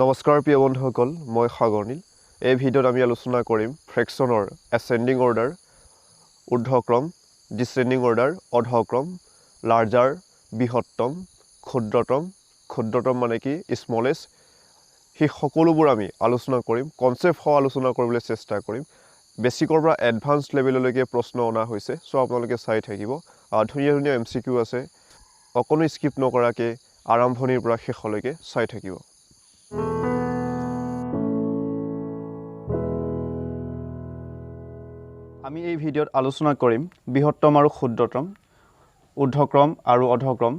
নমস্কাৰ প্ৰিয় বন্ধুসকল, মই সাগৰনীল। এই ভিডিঅ'ত আমি আলোচনা কৰিম ফ্ৰেকশ্যনৰ এছেণ্ডিং অৰ্ডাৰ, ঊৰ্ধ্বক্ৰম, ডিচেণ্ডিং অৰ্ডাৰ, অধক্ৰম, লাৰ্জাৰ, বৃহত্তম, ক্ষুদ্ৰতম মানে কি স্মলেষ্ট, সেই সকলোবোৰ আমি আলোচনা কৰিম। কনচেপ্ট সহ আলোচনা কৰিবলৈ চেষ্টা কৰিম। বেছিকৰ পৰা এডভান্স লেভেললৈকে প্ৰশ্ন অনা হৈছে, চ' আপোনালোকে চাই থাকিব। ধুনীয়া ধুনীয়া MCQ আছে, অকণো স্কিপ নকৰাকৈ আৰম্ভণিৰ পৰা শেষলৈকে চাই থাকিব। আমি এই ভিডিঅ'ত আলোচনা কৰিম বৃহত্তম আৰু ক্ষুদ্ৰতম, ঊৰ্ধ্বক্ৰম আৰু অধক্ৰম।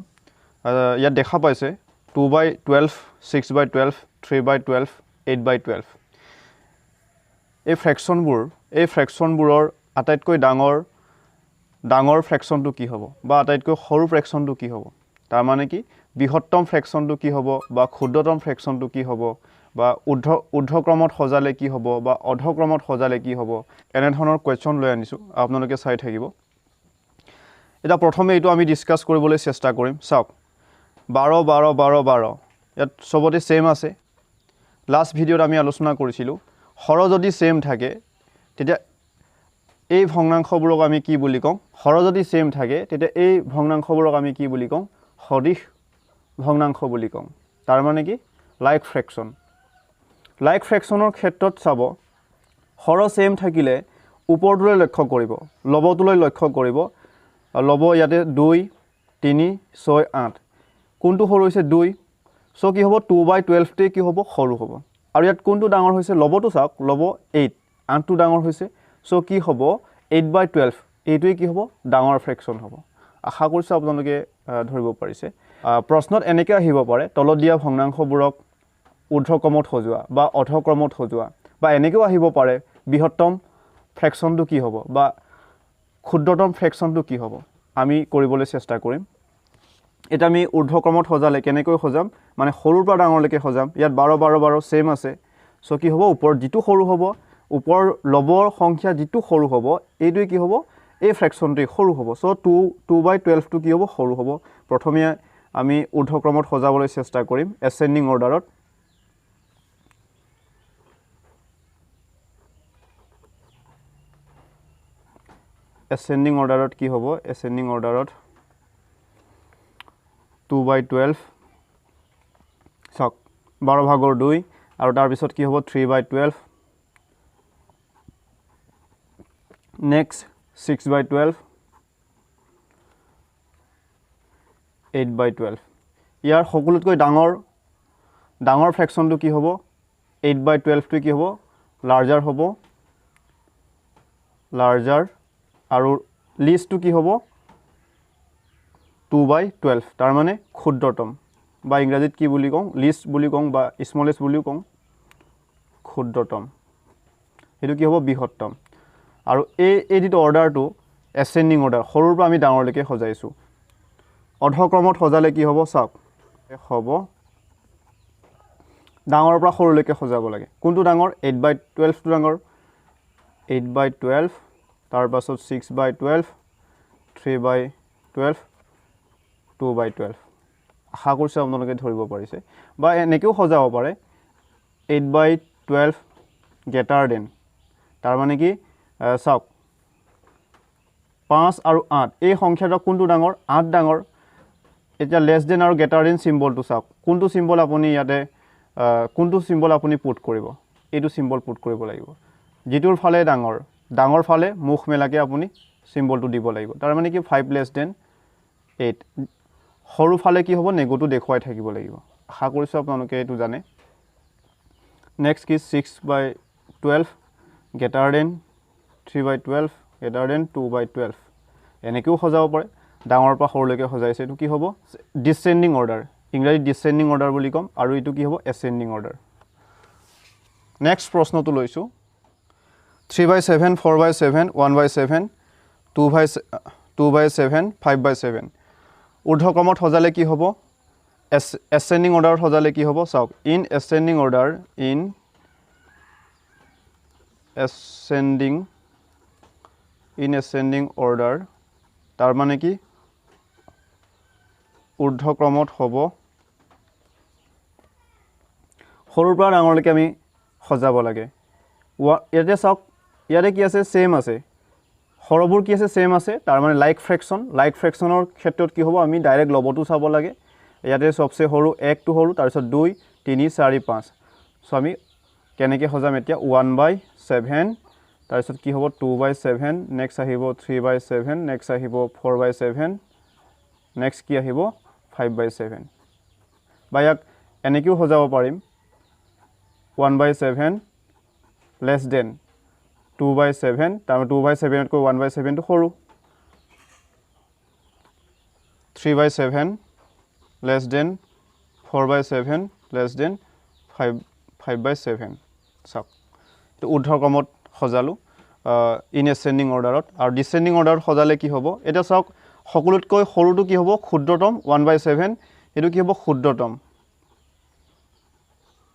ইয়াত দেখা পাইছে 2/12, 6/12, 3/12, 8/12। এই ফ্ৰেকশ্যনবোৰৰ আটাইতকৈ ডাঙৰ ফ্ৰেকশ্যনটো কি হ'ব বা আটাইতকৈ সৰু ফ্ৰেকশ্যনটো কি হ'ব, তাৰমানে কি বৃহত্তম ফ্ৰেকশ্যনটো কি হ'ব বা ক্ষুদ্ৰতম ফ্ৰেকশ্যনটো কি হ'ব বা ঊৰ্ধ্বক্ৰমত সজালে কি হ'ব বা অধক্ৰমত সজালে কি হ'ব, এনেধৰণৰ কুৱেশ্যন লৈ আনিছোঁ, আপোনালোকে চাই থাকিব। এতিয়া প্ৰথমে এইটো আমি ডিছকাছ কৰিবলৈ চেষ্টা কৰিম। চাওক 12, 12, 12, 12 ইয়াত চবতে ছেইম আছে। লাষ্ট ভিডিঅ'ত আমি আলোচনা কৰিছিলোঁ হৰ যদি ছেইম থাকে তেতিয়া এই ভগ্নাংশবোৰক আমি কি বুলি কওঁ, হৰ যদি ছেইম থাকে তেতিয়া এই ভগ্নাংশবোৰক আমি কি বুলি কওঁ, সদৃশ ভগ্নাংশ বুলি কওঁ। তাৰমানে কি লাইক ফ্ৰেকশ্যন। লাইক ফ্ৰেকশ্যনৰ ক্ষেত্ৰত চাব, হৰ ছেইম থাকিলে ওপৰটোলৈ লক্ষ্য কৰিব, লবটোলৈ লক্ষ্য কৰিব। লব ইয়াতে 2, 3, 6, 8। কোনটো সৰু হৈছে 2, চ' কি হ'ব 2/12টোৱে কি হ'ব, সৰু হ'ব। আৰু ইয়াত কোনটো ডাঙৰ হৈছে, লবটো চাওক, লব 8, 8টো ডাঙৰ হৈছে, চ' কি হ'ব 8/12, এইটোৱে কি হ'ব, ডাঙৰ ফ্ৰেকশ্যন হ'ব। আশা কৰিছোঁ আপোনালোকে ধৰিব পাৰিছে। প্ৰশ্নত এনেকৈ আহিব পাৰে, তলত দিয়া ভগ্নাংশবোৰক ঊৰ্ধ্বক্ৰমত সজোৱা বা অধক্ৰমত সজোৱা, বা এনেকৈও আহিব পাৰে বৃহত্তম ফ্ৰেকশ্যনটো কি হ'ব বা ক্ষুদ্ৰতম ফ্ৰেকশ্যনটো কি হ'ব, আমি কৰিবলৈ চেষ্টা কৰিম। এতিয়া আমি ঊৰ্ধ্বক্ৰমত সজালে কেনেকৈ সজাম, মানে সৰুৰ পৰা ডাঙৰলৈকে সজাম। ইয়াত 12, 12, 12 ছেইম আছে, চ' কি হ'ব, ওপৰত যিটো সৰু হ'ব, ওপৰৰ লবৰ সংখ্যা যিটো সৰু হ'ব, এইটোৱে কি হ'ব, এই ফ্ৰেকশ্যনটোৱে সৰু হ'ব। চ' 2/12টো কি হ'ব, সৰু হ'ব। প্ৰথমে আমি ঊৰ্ধ্বক্ৰমত সজাবলৈ চেষ্টা কৰিম এছেণ্ডিং অৰ্ডাৰত। এছেণ্ডিং অৰ্ডাৰত কি হ'ব, এছেণ্ডিং অৰ্ডাৰত 2/12, চাওক 12/2, আৰু তাৰপিছত কি হ'ব 3/12, নেক্সট 6/12, 8/12। ইয়াৰ সকলোতকৈ ডাঙৰ ফ্ৰেকশ্যনটো কি হ'ব, 8/12টোৱে কি হ'ব, লাৰ্জাৰ হ'ব, লাৰ্জাৰ। আৰু লিষ্টটো কি হ'ব 2/12, তাৰমানে ক্ষুদ্ৰতম, বা ইংৰাজীত কি বুলি কওঁ, লিষ্ট বুলি কওঁ বা স্মলেষ্ট বুলিও কওঁ, ক্ষুদ্ৰতম। সেইটো কি হ'ব, বৃহত্তম। আৰু এই যিটো অৰ্ডাৰটো এছেণ্ডিং অৰ্ডাৰ, সৰুৰ পৰা আমি ডাঙৰলৈকে সজাইছোঁ। অধক্ৰমত সজালে কি হ'ব, চাওক হ'ব ডাঙৰৰ পৰা সৰুলৈকে সজাব লাগে। কোনটো ডাঙৰ, 8/12টো ডাঙৰ, 8/12, তাৰপাছত 6/12, 3/12, 2/12। আশা কৰিছোঁ আপোনালোকে ধৰিব পাৰিছে। বা এনেকৈও সজাব পাৰে 8/12 গ্ৰেটাৰ দেন, তাৰমানে কি চাওক 5 আৰু 8 এই সংখ্যাটো কোনটো ডাঙৰ, 8 ডাঙৰ। এতিয়া লেছ দেন আৰু গ্ৰেটাৰ দেন চিম্বলটো চাওক, কোনটো চিম্বল আপুনি ইয়াতে আপুনি পুট কৰিব, এইটো চিম্বল পুট কৰিব লাগিব। যিটোৰ ফালে ডাঙৰ ফালে মুখ মেলাকৈ আপুনি চিম্বলটো দিব লাগিব। তাৰমানে কি 5 লেছ দেন 8, সৰু ফালে কি হ'ব, নেগেটিভটো দেখুৱাই থাকিব লাগিব। আশা কৰিছোঁ আপোনালোকে এইটো জানে। নেক্সট কি 6/12 গ্ৰেটাৰ দেন 3/12, গ্ৰেটাৰ দেন 2/12। এনেকৈও সজাব পাৰে, ডাঙৰৰ পৰা সৰুলৈকে সজাইছে। এইটো কি হ'ব, ডিচেণ্ডিং অৰ্ডাৰ, ইংৰাজীত ডিচেণ্ডিং অৰ্ডাৰ বুলি ক'ম, আৰু এইটো কি হ'ব, এছেণ্ডিং অৰ্ডাৰ। নেক্সট প্ৰশ্নটো লৈছোঁ 3/7, 4/7, 1/7, 2/7, 5/7। ঊৰ্ধ্বক্ৰমত সজালে কি হ'ব, এছেণ্ডিং অৰ্ডাৰত সজালে কি হ'ব, চাওক ইন এছেণ্ডিং অৰ্ডাৰ, তাৰমানে কি ঊৰ্ধ্বক্ৰমত হ'ব সৰুৰ পৰা ডাঙৰলৈকে আমি সজাব লাগে ইয়াতে চাওক ইয়াতে কি আছে সেম আছে হৰবোৰ কি আছে সেম আছে তাৰ মানে লাইক ফ্ৰেকশনৰ ক্ষেত্ৰত কি হ'ব আমি ডাইৰেক্ট লবটো চাব লাগে ইয়াতে সবচে সৰু 1 টো সৰু তাৰ পিছত 2 3 4 5 সো আমি কেনেকৈ সজাম এতিয়া 1/7 তাৰ পিছত কি হ'ব 2/7 নেক্সট আহিব 3/7 নেক্সট আহিব 4/7 নেক্সট কি আহিব 5/7 বা ইয়াক এনেকৈও সজাব পাৰিম 1/7 less than 2/7 তাৰ 2/7 তকৈ 1/7 টো সৰু 3/7 less than 4/7 less than 5/7 চাওক তো ঊৰ্ধ্বক্ৰমত সজালো ইন এসেন্ডিং অৰ্ডাৰত আৰু ডিসেন্ডিং অৰ্ডাৰত সজালে কি হ'ব এটা চাওক সকলোতকৈ সৰুটো কি হ'ব ক্ষুদ্ৰতম 1/7 এটো কি হ'ব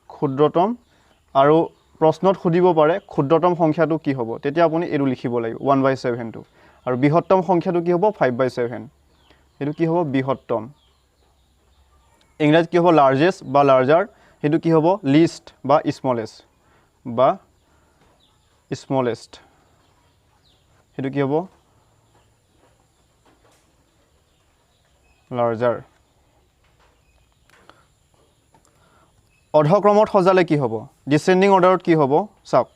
ক্ষুদ্ৰতম আৰু প্ৰশ্নত খুদিব পাৰে ক্ষুদ্ৰতম সংখ্যাটো কি হ'ব তেতিয়া আপুনি এটো লিখিব লাগিব 1/7 টো আৰু বৃহত্তম সংখ্যাটো কি হ'ব 5/7 এটো কি হ'ব বৃহত্তম ইংৰাজীত কি হ'ব লাৰ্জেষ্ট বা লাৰ্জাৰ হেতু কি হ'ব লিষ্ট বা স্মলেষ্ট হেতু কি হ'ব লাৰ্জাৰ অৰ্ধক্ৰমত সজালে কি হ'ব ডিসেন্ডিং অৰ্ডাৰত কি হ'ব চাওক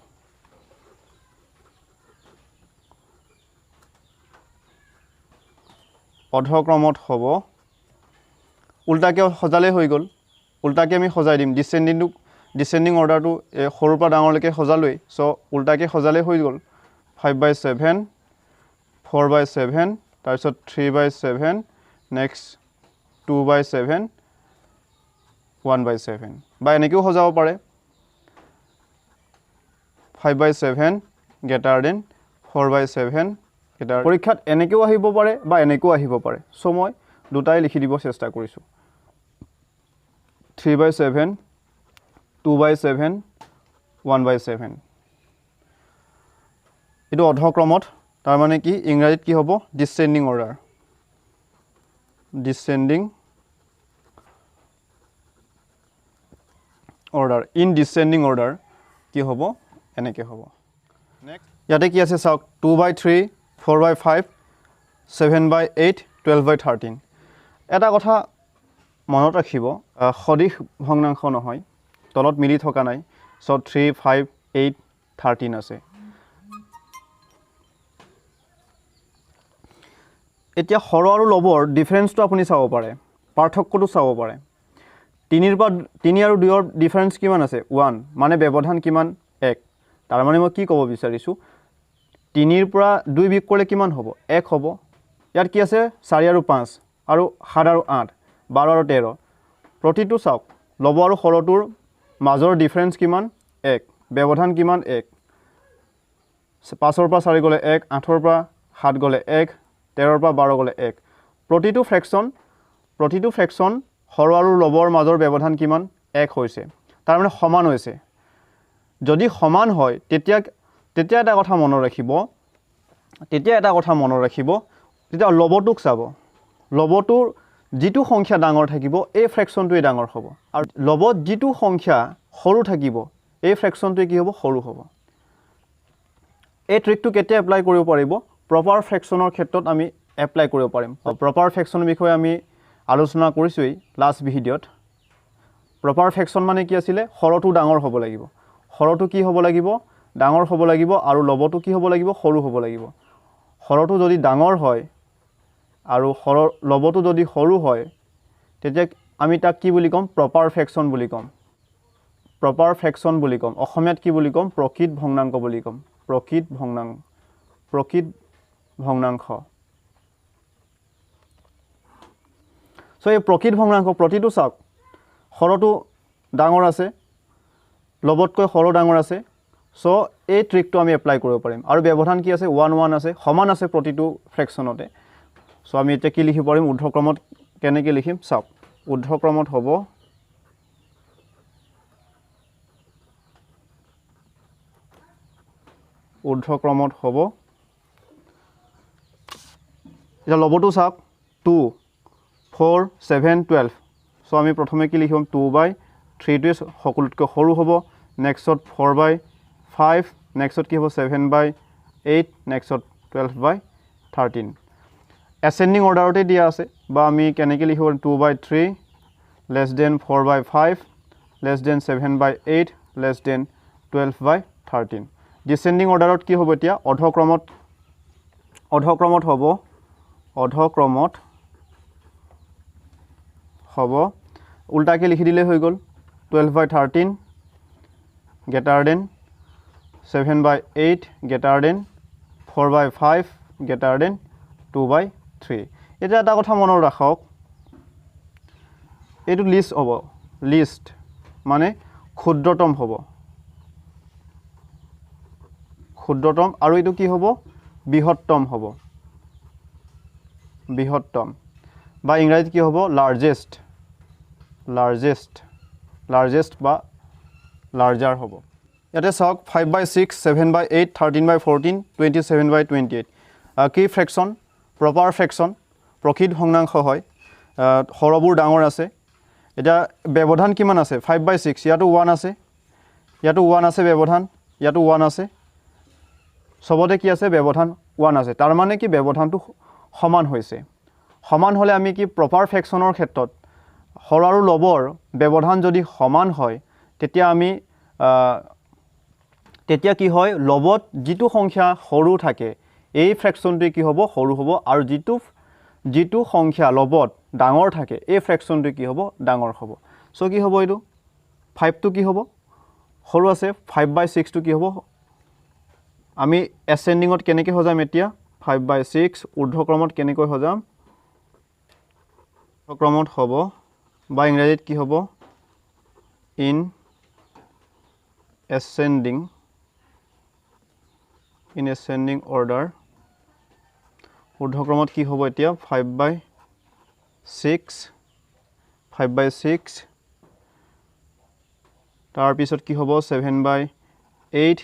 অৰ্ধক্ৰমত হ'ব উল্টাকে সজালে হৈ গ'ল উল্টাকে আমি সজাই দিম ডিসেন্ডিং অৰ্ডাৰটো সৰুৰ পৰা ডাঙৰলৈকে সজালৈ সো উল্টাকে সজালে হৈ গ'ল 5/7 4/7 তাৰ পিছত 3/7 নেক্সট 2/7 1/7 বা এনেকৈও সজাব পাৰে 5/7 greater than 4/7 greater পৰীক্ষাত এনেকৈও আহিব পাৰে বা এনেকৈও আহিব পাৰে সো মই দুটাই লিখি দিব চেষ্টা কৰিছো 3/7 2/7 1/7 এটো অৰ্ধক্ৰমত তাৰ মানে কি ইংৰাজীত কি হ'ব descending order in descending order কি হ'ব এনেকৈ হ'ব নেক্সট ইয়াতে কি আছে চাওক 2/3 4/5 7/8 12/13 এটা কথা মনত ৰাখিব সদিশ ভগ্নাংশ নহয় তলত মিলি থকা নাই সো 3 5 8 13 আছে এতিয়া হৰ আৰু লবৰ ডিফাৰেন্সটো আপুনি চাব পাৰে পাৰ্থক্যটো চাব পাৰে 3 আৰু 2 ৰ ডিফাৰেন্স কিমান আছে 1 মানে ব্যৱধান কিমান 1 তাৰ মানে মই কি ক'ব বিচাৰিছো 3 ৰ পৰা 2 বিয়োগ কৰিলে কিমান হ'ব 1 হ'ব ইয়াত কি আছে 4 আৰু 5 আৰু 7 আৰু 8 12 আৰু 13 প্ৰতিটো চাওক লব আৰু হৰটোৰ মাজৰ ডিফাৰেন্স কিমান 1 ব্যৱধান কিমান 1 5 ৰ পৰা 4 গলে 1 8 ৰ পৰা 7 গলে 1 13 ৰ পৰা 12 গলে 1 প্ৰতিটো ফ্ৰেকশন হৰ আৰু লবৰ মাজৰ ব্যৱধান কিমান 1 হৈছে তাৰ মানে সমান হৈছে যদি সমান হয় তেতিয়া এটা কথা মনত ৰাখিব তেতিয়া লবটোক চাব লবটোৰ যিটো সংখ্যা ডাঙৰ থাকিব এই ফ্ৰেকশনটোই ডাঙৰ হ'ব আৰু লবত যিটো সংখ্যা সৰু থাকিব এই ফ্ৰেকশনটোই কি হ'ব সৰু হ'ব এই ট্ৰিকটো কেতিয়া এপ্লাই কৰিব পাৰিব প্ৰপাৰ ফ্ৰেকশনৰ ক্ষেত্ৰত আমি এপ্লাই কৰিব পাৰিম প্ৰপাৰ ফ্ৰেকশনৰ বিষয়ে আমি আলোচনা কৰিছোই লাষ্ট ভিডিঅ'ত প্ৰপাৰ ফ্ৰেকশন মানে কি আছিল হৰটো ডাঙৰ হ'ব লাগিব হৰটো কি হ'ব লাগিব ডাঙৰ হ'ব লাগিব আৰু লবটো কি হ'ব লাগিব সৰু হ'ব লাগিব হৰটো যদি ডাঙৰ হয় আৰু লবটো যদি সৰু হয় তেতিয়া আমি তাক কি বুলি কম প্ৰপাৰ ফ্ৰেকশন বুলি কম অসমীয়াত কি বুলি কম প্ৰকৃত ভগ্নাংক বুলি কম প্ৰকৃত ভগ্নাংশ সো এই প্ৰকৃত ভগ্নাংশ প্ৰতিটো চাওক হৰটো ডাঙৰ আছে লবতকৈ হৰ ডাঙৰ আছে সো এই ট্ৰিকটো আমি এপ্লাই কৰিব পাৰিম আৰু ব্যৱধান কি আছে 1 1 আছে সমান আছে প্ৰতিটো ফ্ৰেকশনতে সো আমি এতিয়া কি লিখিব পাৰিম ঊৰ্ধ্বক্ৰমত কেনেকৈ লিখিম চাওক ঊৰ্ধ্বক্ৰমত হ'ব এটা লবটো চাওক 2 4 7 12 সো আমি প্ৰথমে কি লিখিম 2/12 3টোৱে সকলোতকৈ সৰু হ'ব নেক্সটত 4/5 নেক্সটত কি হ'ব 7/8 নেক্সটত 12/13 এসেন্ডিং অৰ্ডাৰতে দিয়া আছে বা আমি কেনেকৈ লিখিব 2/3 less than 4/5 less than 7/8 less than 12/13 descending অৰ্ডাৰত কি হ'ব এতিয়া অধক্ৰমত হ'ব উল্টাকে লিখি দিলে হৈ গ'ল 12/13 greater than 7/8 greater than 4/5 greater than 2/3 এটা এটা কথা মনত ৰাখক এইটো লিষ্ট হ'ব লিষ্ট মানে ক্ষুদ্ৰতম হ'ব ক্ষুদ্ৰতম আৰু এইটো কি হ'ব বৃহত্তম হ'ব বৃহত্তম বা ইংৰাজীত কি হ'ব লাৰ্জেষ্ট বা লাৰ্জাৰ হ'ব ইয়াতে চাওক 5/6 7/8 13/14 27/28 কি ফ্ৰেকশন প্ৰপাৰ ফ্ৰেকশন প্ৰকৃত ভগ্নাংশ হয় হৰবোৰ ডাঙৰ আছে এটা ব্যৱধান কিমান আছে 5/6 ইয়াতো 1 আছে ইয়াতো 1 আছে ব্যৱধান ইয়াতো 1 আছে সবতে কি আছে ব্যৱধান 1 আছে তাৰ মানে কি ব্যৱধানটো সমান হৈছে সমান হলে আমি কি প্ৰপাৰ ফ্ৰেকশনৰ ক্ষেত্ৰত হৰ আৰু লবৰ ব্যৱধান যদি সমান হয় তেতিয়া আমি তেতিয়া কি হয় লবত যিটো সংখ্যা সৰু থাকে এই ফ্ৰেকশনটো কি হ'ব সৰু হ'ব আৰু যিটো সংখ্যা লবত ডাঙৰ থাকে এই ফ্ৰেকশনটো কি হ'ব ডাঙৰ হ'ব সো কি হ'ব এইটো 5 টো কি হ'ব সৰু আছে 5/6 টো কি হ'ব আমি এসেন্ডিংত কেনেকৈ হজাম এতিয়া 5/6 ঊৰ্ধ্বক্ৰমত কেনেকৈ হজাম ক্ৰমত হ'ব বা ইংৰাজীত কি হ'ব ইন ascending order ঊৰ্ধ্বক্ৰমত কি হ'ব এতিয়া 5/6 তাৰ পিছত কি হ'ব 7/8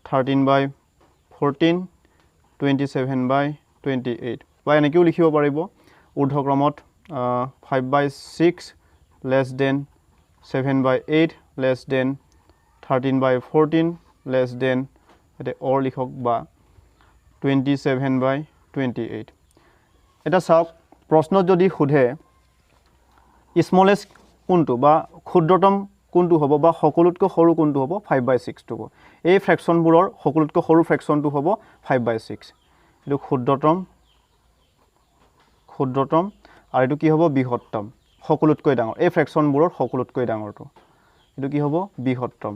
13/14 27/28 বা এনেকেও লিখিব পাৰিব ঊৰ্ধ্বক্ৰমত 5/6 less than 7/8 less than 13/14 less than এতে অৰ লিখক বা 27/28 এটা চাওক প্ৰশ্নত যদি সোধে স্মলেষ্ট কোনটো বা ক্ষুদ্ৰতম কোনটো হ'ব বা সকলোতকৈ সৰু কোনটো হ'ব 5/6 টো এই ফ্ৰেকশনবোৰৰ সকলোতকৈ সৰু ফ্ৰেকশনটো হ'ব 5/6 এটো ক্ষুদ্ৰতম আৰু এটো কি হ'ব বৃহত্তম সকলোতকৈ ডাঙৰ এই ফ্ৰেকশনবোৰৰ সকলোতকৈ ডাঙৰটো এটো কি হ'ব বৃহত্তম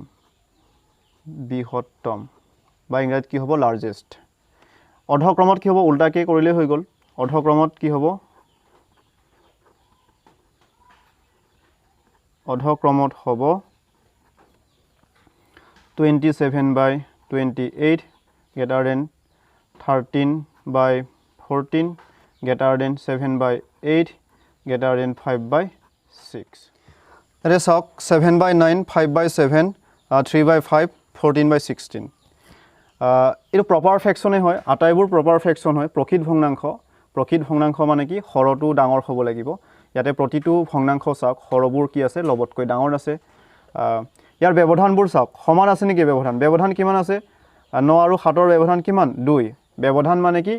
বা ইংৰাজীত কি হ'ব লাৰ্জেষ্ট অধক্ৰমত কি হ'ব উল্টাকে কৰিলে হৈ গ'ল অধক্ৰমত কি হ'ব অধক্ৰমত হ'ব 27/28 greater than 13/14 greater than 7/8 greater than 5/6 এতে চাওক 7/9 5/7 3/5 14/16 এইটো প্ৰপাৰ ফ্ৰেকশনে হয় আটাইবোৰ প্ৰপাৰ ফ্ৰেকশন হয় প্ৰকৃত ভগ্নাংশ মানে কি হৰটো ডাঙৰ হ'ব লাগিব ইয়াতে প্ৰতিটো ভগ্নাংশ চাওক হৰবোৰ কি আছে লবতকৈ ডাঙৰ আছে ইয়াৰ ব্যৱধানবোৰ চাওক সমান আছে নেকি ব্যৱধান কিমান আছে 9 আৰু 7 ৰ ব্যৱধান কিমান 2 ব্যৱধান মানে কি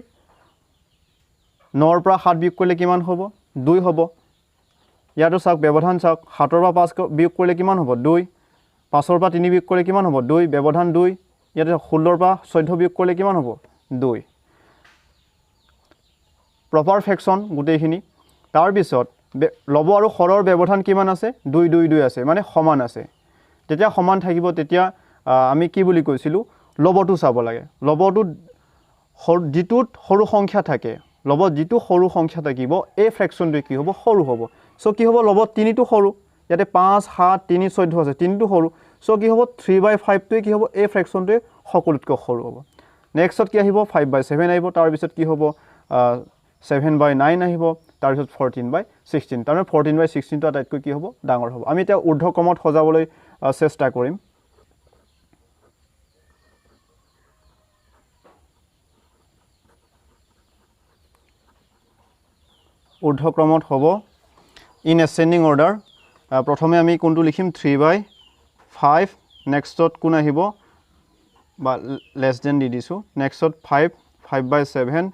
9 ৰ পৰা 7 বিয়োগ কৰিলে কিমান হ'ব 2 হ'ব ইয়াতো চাওক ব্যৱধান চাওক 7 ৰ পৰা 5 বিয়োগ কৰিলে কিমান হ'ব 2 5 ৰ পৰা 3 বিয়োগ কৰিলে কিমান হ'ব 2 ব্যৱধান 2 ইয়াতে 16 ৰ পৰা 14 বিয়োগ কৰিলে কিমান হ'ব 2 প্ৰপাৰ ফ্ৰেকশন গোটেইখিনি তাৰ পিছত লব আৰু হৰৰ ব্যৱধান কিমান আছে 2 2 2 আছে মানে সমান আছে তেতিয়া সমান থাকিব তেতিয়া আমি কি বুলি কৈছিলো লবটো চাব লাগে লবটো যিটোত সৰু সংখ্যা থাকে লবত যিটো সৰু সংখ্যা থাকিব এই ফ্ৰেকশনটো কি হ'ব সৰু হ'ব সো কি হ'ব লবত 3 টো সৰু ইয়াতে 5 7 3 14 আছে 3 টো সৰু সো কি হ'ব 3/5 টো কি হ'ব এই ফ্ৰেকশনটো সকলোতকৈ সৰু হ'ব নেক্সটত কি আহিব 5/7 আহিব তাৰ পিছত কি হ'ব 7/9 আহিব তাৰ পিছত 14/16 তাৰ মানে 14/16 টো আটাইতকৈ কি হ'ব ডাঙৰ হ'ব আমি এতিয়া ঊৰ্ধ্বক্ৰমত সজাবলৈ চেষ্টা কৰিম ঊৰ্ধ্বক্ৰমত হ'ব ইন এসেন্ডিং অৰ্ডাৰ প্ৰথমে আমি কোনটো লিখিম 3/5 নেক্সটত কোন আহিব বা লেছ দেন দি দিছোঁ নেক্সটত 5/7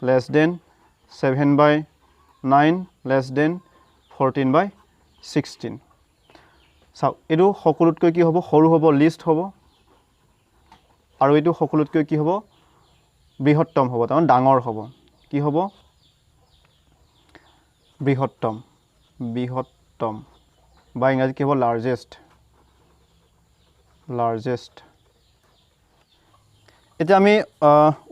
লেছ দেন 7/9 লেছ দেন 14/16 চাওক এইটো সকলোতকৈ কি হ'ব সৰু হ'ব লিষ্ট হ'ব আৰু এইটো সকলোতকৈ কি হ'ব বৃহত্তম হ'ব তাৰমানে ডাঙৰ হ'ব কি হ'ব বৃহত্তম বা ইংৰাজীত কি হ'ব লাৰ্জেষ্ট এতিয়া আমি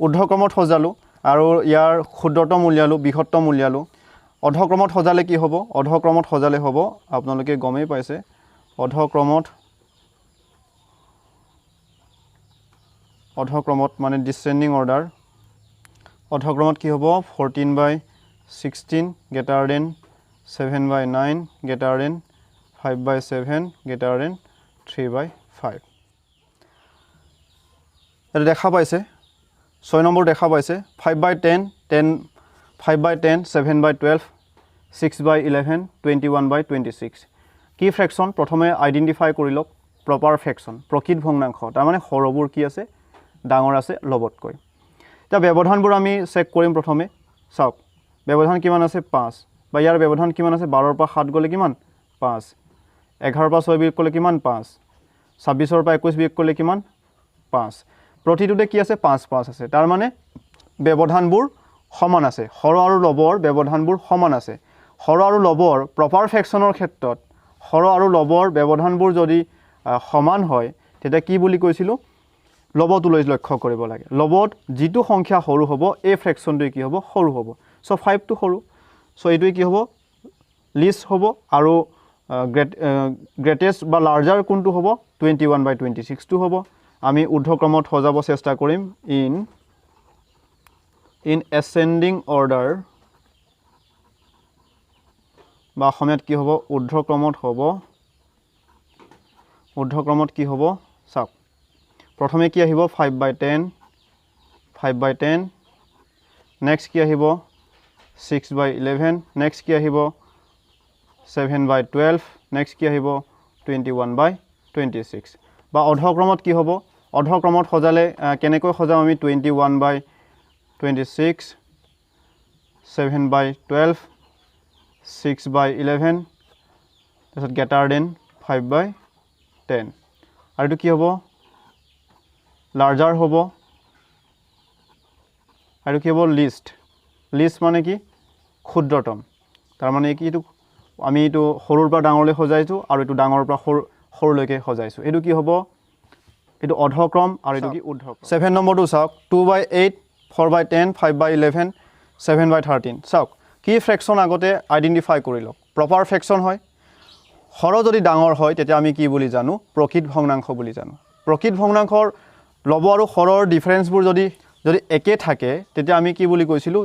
ঊৰ্ধ্বক্ৰমত সজালোঁ আৰু ইয়াৰ ক্ষুদ্ৰতম উলিয়ালোঁ বৃহত্তম উলিয়ালোঁ অধক্ৰমত সজালে কি হ'ব অধক্ৰমত সজালে হ'ব আপোনালোকে গমেই পাইছে অধক্ৰমত মানে ডিসেন্ডিং অৰ্ডাৰ অধক্ৰমত কি হ'ব 14/16 greater than 7/9 greater than 5/7 greater than 3/5 এটা দেখা পাইছে 6 নম্বৰ দেখা পাইছে 5/10 5/10 7/12 6/11 21/26 কি ফ্ৰেকশন প্ৰথমে আইডেন্টিফাই কৰি লওক প্ৰপাৰ ফ্ৰেকশন প্ৰকৃত ভগ্নাংশ তাৰ মানে হৰবোৰ কি আছে ডাঙৰ আছে লবতকৈ এতিয়া ব্যৱধানবোৰ আমি চেক কৰিম প্ৰথমে চাওক ব্যৱধান কিমান আছে 5 বা ইয়াৰ ব্যৱধান কিমান আছে 12 ৰ পৰা 7 গলে কিমান 5 11 ৰ পৰা 6 বিয়োগ কৰিলে কিমান 5 26 ৰ পৰা 21 বিয়োগ কৰিলে কিমান 5 প্ৰতিটোতে কি আছে 5 আছে তাৰ মানে ব্যৱধানবোৰ সমান আছে হৰ আৰু লবৰ ব্যৱধানবোৰ সমান আছে হৰ আৰু লবৰ প্ৰপাৰ ফ্ৰেকশনৰ ক্ষেত্ৰত হৰ আৰু লবৰ ব্যৱধানবোৰ যদি সমান হয় তেতিয়া কি বুলি কৈছিলো লবটোলৈ লক্ষ্য কৰিব লাগে লবত যিটো সংখ্যা সৰু হ'ব এই ফ্ৰেকশনটো কি হ'ব সৰু হ'ব সো 5 টো সৰু সো এইটো কি হ'ব লিষ্ট হ'ব আৰু গ্ৰেটেষ্ট বা লাৰ্জাৰ কোনটো হ'ব 21/26 টো হ'ব আমি ঊৰ্ধ্বক্ৰমত সজাব চেষ্টা কৰিম ইন ascending order বা অসমীয়াত কি হ'ব ঊৰ্ধ্বক্ৰমত কি হ'ব চাওক প্ৰথমে কি আহিব 5/10 নেক্সট কি আহিব 6/11 নেক্সট কি আহিব 7/12 নেক্সট কি আহিব 21/26 বা অৰ্ধক্ৰমত কি হ'ব অৰ্ধক্ৰমত সজালে কেনেকৈ সজাম আমি 21/26 7/12 6/11 তাৰপিছত greater than 5/10 আৰু এইটো কি হ'ব লাৰ্জাৰ হ'ব আৰু কি হ'ব লিষ্ট মানে কি ক্ষুদ্ৰতম তাৰ মানে কি এইটো আমি এইটো সৰুৰ পৰা ডাঙৰলৈ সজাইছো আৰু এইটো ডাঙৰৰ পৰা সৰুলৈকে সজাইছো এইটো কি হ'ব এইটো অধক্ৰম আৰু এইটো কি ঊৰ্ধ্বক্ৰম 7 নম্বৰটো চাওক 2/8 4/10 5/11 7/13 চাওক কি ফ্ৰেকশন আগতে আইডেন্টিফাই কৰি লওক প্ৰপাৰ ফ্ৰেকশন হয় হৰ যদি ডাঙৰ হয় তেতিয়া আমি কি বুলি জানো প্ৰকৃত ভগ্নাংশ বুলি জানো প্ৰকৃত ভগ্নাংশৰ লব আৰু হৰৰ ডিফাৰেন্সবোৰ যদি একে থাকে তেতিয়া আমি কি বুলি কৈছিলো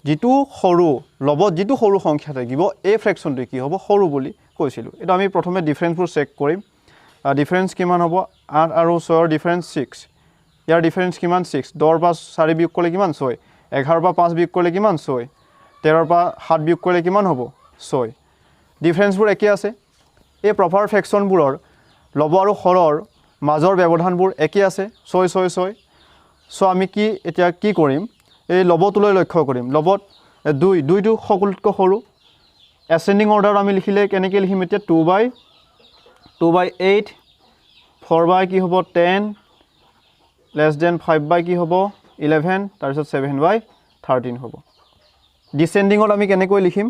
যিটো সৰু লবত যিটো সৰু সংখ্যা থাকিব এই ফ্ৰেকশনটো কি হ'ব সৰু বুলি কৈছিলো এটা আমি প্ৰথমে ডিফাৰেন্সবোৰ চেক কৰিম ডিফাৰেন্স কিমান হ'ব 8 আৰু 6 ৰ ডিফাৰেন্স 6 ইয়াৰ ডিফাৰেন্স কিমান 6 10 ৰ পৰা 4 বিয়োগ কৰিলে কিমান 6 11 ৰ পৰা 5 বিয়োগ কৰিলে কিমান 6 13 ৰ পৰা 7 বিয়োগ কৰিলে কিমান হ'ব 6 ডিফাৰেন্সবোৰ একে আছে এই প্ৰপাৰ ফ্ৰেকশনবোৰৰ লব আৰু হৰৰ মাজৰ ব্যৱধানবোৰ একে আছে 6 সো আমি কি এতিয়া কি কৰিম এই লবটোলৈ লক্ষ্য কৰিম লবত 2টো সকলোতকৈ সৰু এসেন্ডিং অৰ্ডাৰ আমি লিখিলে কেনেকৈ লিখিম এতিয়া 2/8 4 কি হ'ব 10 less than 5 কি হ'ব 11 তাৰপিছত 7/13 হ'ব ডিসেন্ডিংত আমি কেনেকৈ লিখিম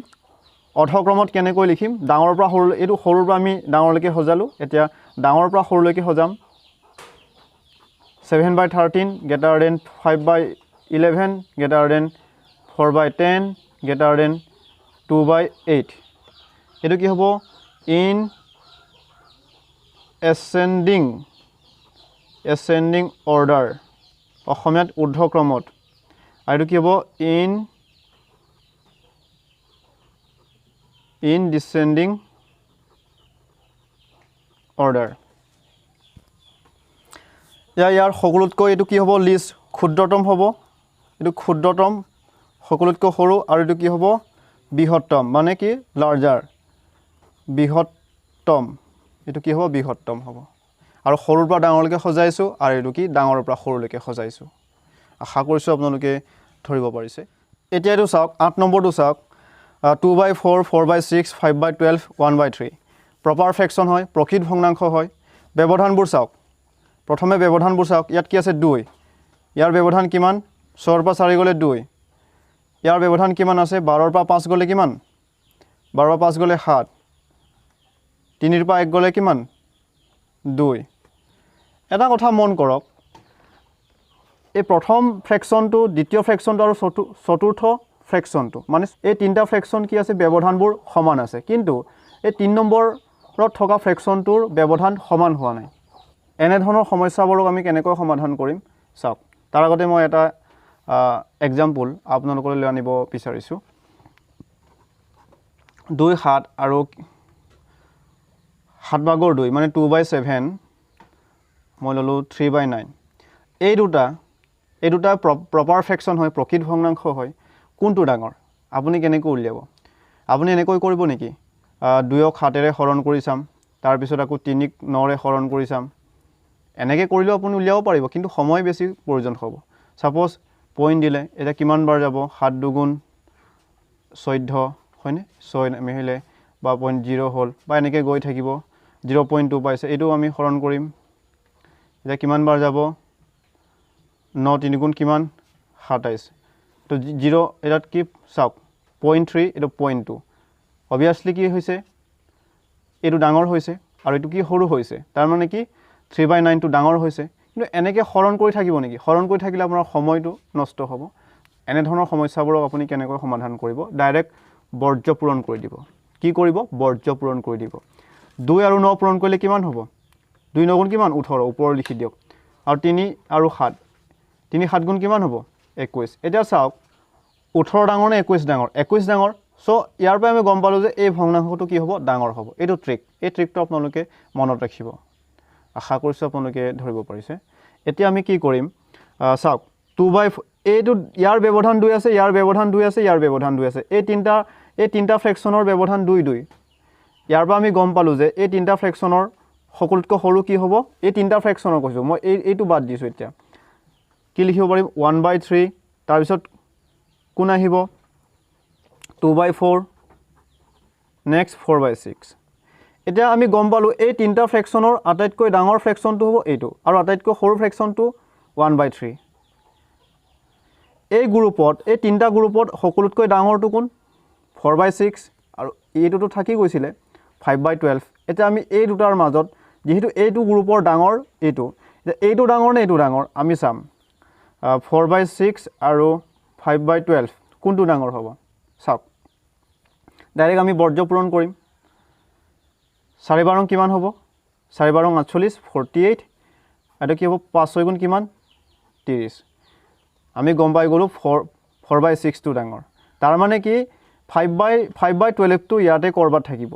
অধক্ৰমত কেনেকৈ লিখিম ডাঙৰৰ পৰা সৰু এইটো সৰুৰ পৰা আমি ডাঙৰলৈকে সজালো এতিয়া ডাঙৰৰ পৰা সৰুলৈকে সজাম 7/13 greater than 5/11 greater than 4/10 greater than 2/8 এইটো কি হ'ব ইন ascending order অসমীয়াত ঊৰ্ধ্বক্ৰমত আৰু কি হ'ব in descending order ইয়াৰ সকলোতকৈ এইটো কি হ'ব লিষ্ট ক্ষুদ্ৰতম হ'ব এইটো ক্ষুদ্ৰতম সকলোতকৈ সৰু আৰু এইটো কি হ'ব বৃহত্তম মানে কি লাৰ্জাৰ বৃহত্তম বৃহত্তম এইটো কি হ'ব বৃহত্তম হ'ব আৰু সৰুৰ পৰা ডাঙৰলৈকে সজাইছোঁ আৰু এইটো কি ডাঙৰৰ পৰা সৰুলৈকে সজাইছোঁ আশা কৰিছোঁ আপোনালোকে ধৰিব পাৰিছে এতিয়া এইটো চাওক 8 নম্বৰটো চাওক 2/4 4/6 5/12 1/3 প্ৰপাৰ ফ্ৰেকশ্যন হয় প্ৰকৃত ভগ্নাংশ হয় ব্যৱধানবোৰ চাওক প্ৰথমে ব্যৱধানবোৰ চাওক ইয়াত কি আছে 2 ইয়াৰ ব্যৱধান কিমান 6 ৰ পৰা 4 গ'লে 2 ইয়াৰ ব্যৱধান কিমান আছে 12 ৰ পৰা 5 গ'লে কিমান 12 ৰ পৰা 5 গ'লে 7 3 ৰ পৰা 1 গ'লে কিমান 2 এটা কথা মন কৰক এই প্ৰথম ফ্ৰেকশ্যনটো দ্বিতীয় ফ্ৰেকশ্যনটো আৰু চতুৰ্থ ফ্ৰেকশ্যনটো মানে এই তিনিটা ফ্ৰেকশ্যন কি আছে ব্যৱধানবোৰ সমান আছে কিন্তু এই 3 নম্বৰত থকা ফ্ৰেকশ্যনটোৰ ব্যৱধান সমান হোৱা নাই এনে ধৰণৰ সমস্যাবোৰক আমি কেনেকৈ সমাধান কৰিম চাওক তাৰ আগতে মই এটা এক্সাম্পল আপোনালোকলৈ লৈ আনিব বিচাৰিছোঁ 2 7 আৰু 7/2 মানে 2/7 মই ল'লোঁ 3/9 এই দুটা প্ৰপাৰ ফ্ৰেকশ্যন হয় প্ৰকৃত ভগ্নাংশ হয় কোনটো ডাঙৰ আপুনি কেনেকৈ উলিয়াব আপুনি এনেকৈ কৰিব নেকি 2ক 7ৰে হৰণ কৰি চাম তাৰপিছত আকৌ 3ক 9ৰে হৰণ কৰি চাম এনেকৈ কৰিলেও আপুনি উলিয়াব পাৰিব কিন্তু সময় বেছি প্ৰয়োজন হ'ব সাপোজ পইণ্ট দিলে এটা কিমান বাৰ যাব 7 2 14 হয়নে 6 মিহিলে বা 0.0 হ'ল বা এনেকৈ গৈ থাকিব 0.2 পাইছে এইটো আমি হৰণ কৰিম এটা কিমান বাৰ যাব 9 3 গুণ কিমান 27 তো 0 এটাত কি চাওক 0.3 এইটো 0.2 অবভিয়াছলি কি হৈছে এইটো ডাঙৰ হৈছে আৰু এইটো কি সৰু হৈছে তাৰ মানে কি 3/9 টো ডাঙৰ হৈছে কিন্তু এনেকৈ হৰণ কৰি থাকিব নেকি হৰণ কৰি থাকিলে আপোনাৰ সময়টো নষ্ট হ'ব এনে ধৰণৰ সমস্যাবোৰক আপুনি কেনেকৈ সমাধান কৰিব ডাইৰেক্ট বৰ্জ্য পূৰণ কৰি দিব কি কৰিব বৰ্জ্য পূৰণ কৰি দিব 2 আৰু 9 পূৰণ কৰিলে কিমান হ'ব 2 9 গুণ কিমান 18 ওপৰত লিখি দিয়ক আৰু 3 আৰু 7 3 7 গুণ কিমান হ'ব 21 এতিয়া চাওক 18 ডাঙৰ নে 21 ডাঙৰ 21 ডাঙৰ সো ইয়াৰ পৰা আমি গম পালো যে এই ভগ্নাংশটো কি হ'ব ডাঙৰ হ'ব এইটো ট্ৰিক এই ট্ৰিকটো আপোনালোকে মনত ৰাখিব আশা কৰিছোঁ আপোনালোকে ধৰিব পাৰিছে এতিয়া আমি কি কৰিম চাওক 2/4 এইটো ইয়াৰ ব্যৱধান 2 আছে ইয়াৰ ব্যৱধান 2 আছে ইয়াৰ ব্যৱধান 2 আছে এই তিনটা ফ্ৰেকশ্যনৰ ব্যৱধান 2 2 ইয়াৰ পৰা আমি গম পালো যে এই তিনটা ফ্ৰেকশ্যনৰ সকলোতকৈ সৰু কি হ'ব এই তিনটা ফ্ৰেকশ্যনৰ কৈছোঁ মই এইটো বাদ দিছোঁ এতিয়া কি লিখিব পাৰিম 1/3 তাৰপিছত কোন আহিব 2/4 নেক্সট 4/6 এতিয়া আমি গম পালো এই তিনটা ফ্ৰেকশ্যনৰ আটাইতকৈ ডাঙৰ ফ্ৰেকশ্যনটো হ'ব এইটো আৰু আটাইতকৈ সৰু ফ্ৰেকশ্যনটো 1/3 এই গ্ৰুপত এই তিনটা গ্ৰুপত সকলোতকৈ ডাঙৰটো কোন 4/6 আৰু এইটোতো থাকি গৈছিলে 5/12 এতিয়া আমি এই দুটাৰ মাজত যেহেতু এইটো গ্ৰুপৰ ডাঙৰ এইটো ডাঙৰ নে এইটো ডাঙৰ আমি চাম 4/6 আৰু 5/12 কোনটো ডাঙৰ হ'ব চাওক ডাইৰেক্ট আমি বৰ্জ্য পূৰণ কৰিম 4 বাৰং কিমান হ'ব 4 বাৰং 48 48 এটা কি হ'ব 5 6 গুণ কিমান 30 আমি গম পাই গ'লো 4/6 টো ডাঙৰ তাৰ মানে কি 5/12 টো ইয়াতে কৰবাত থাকিব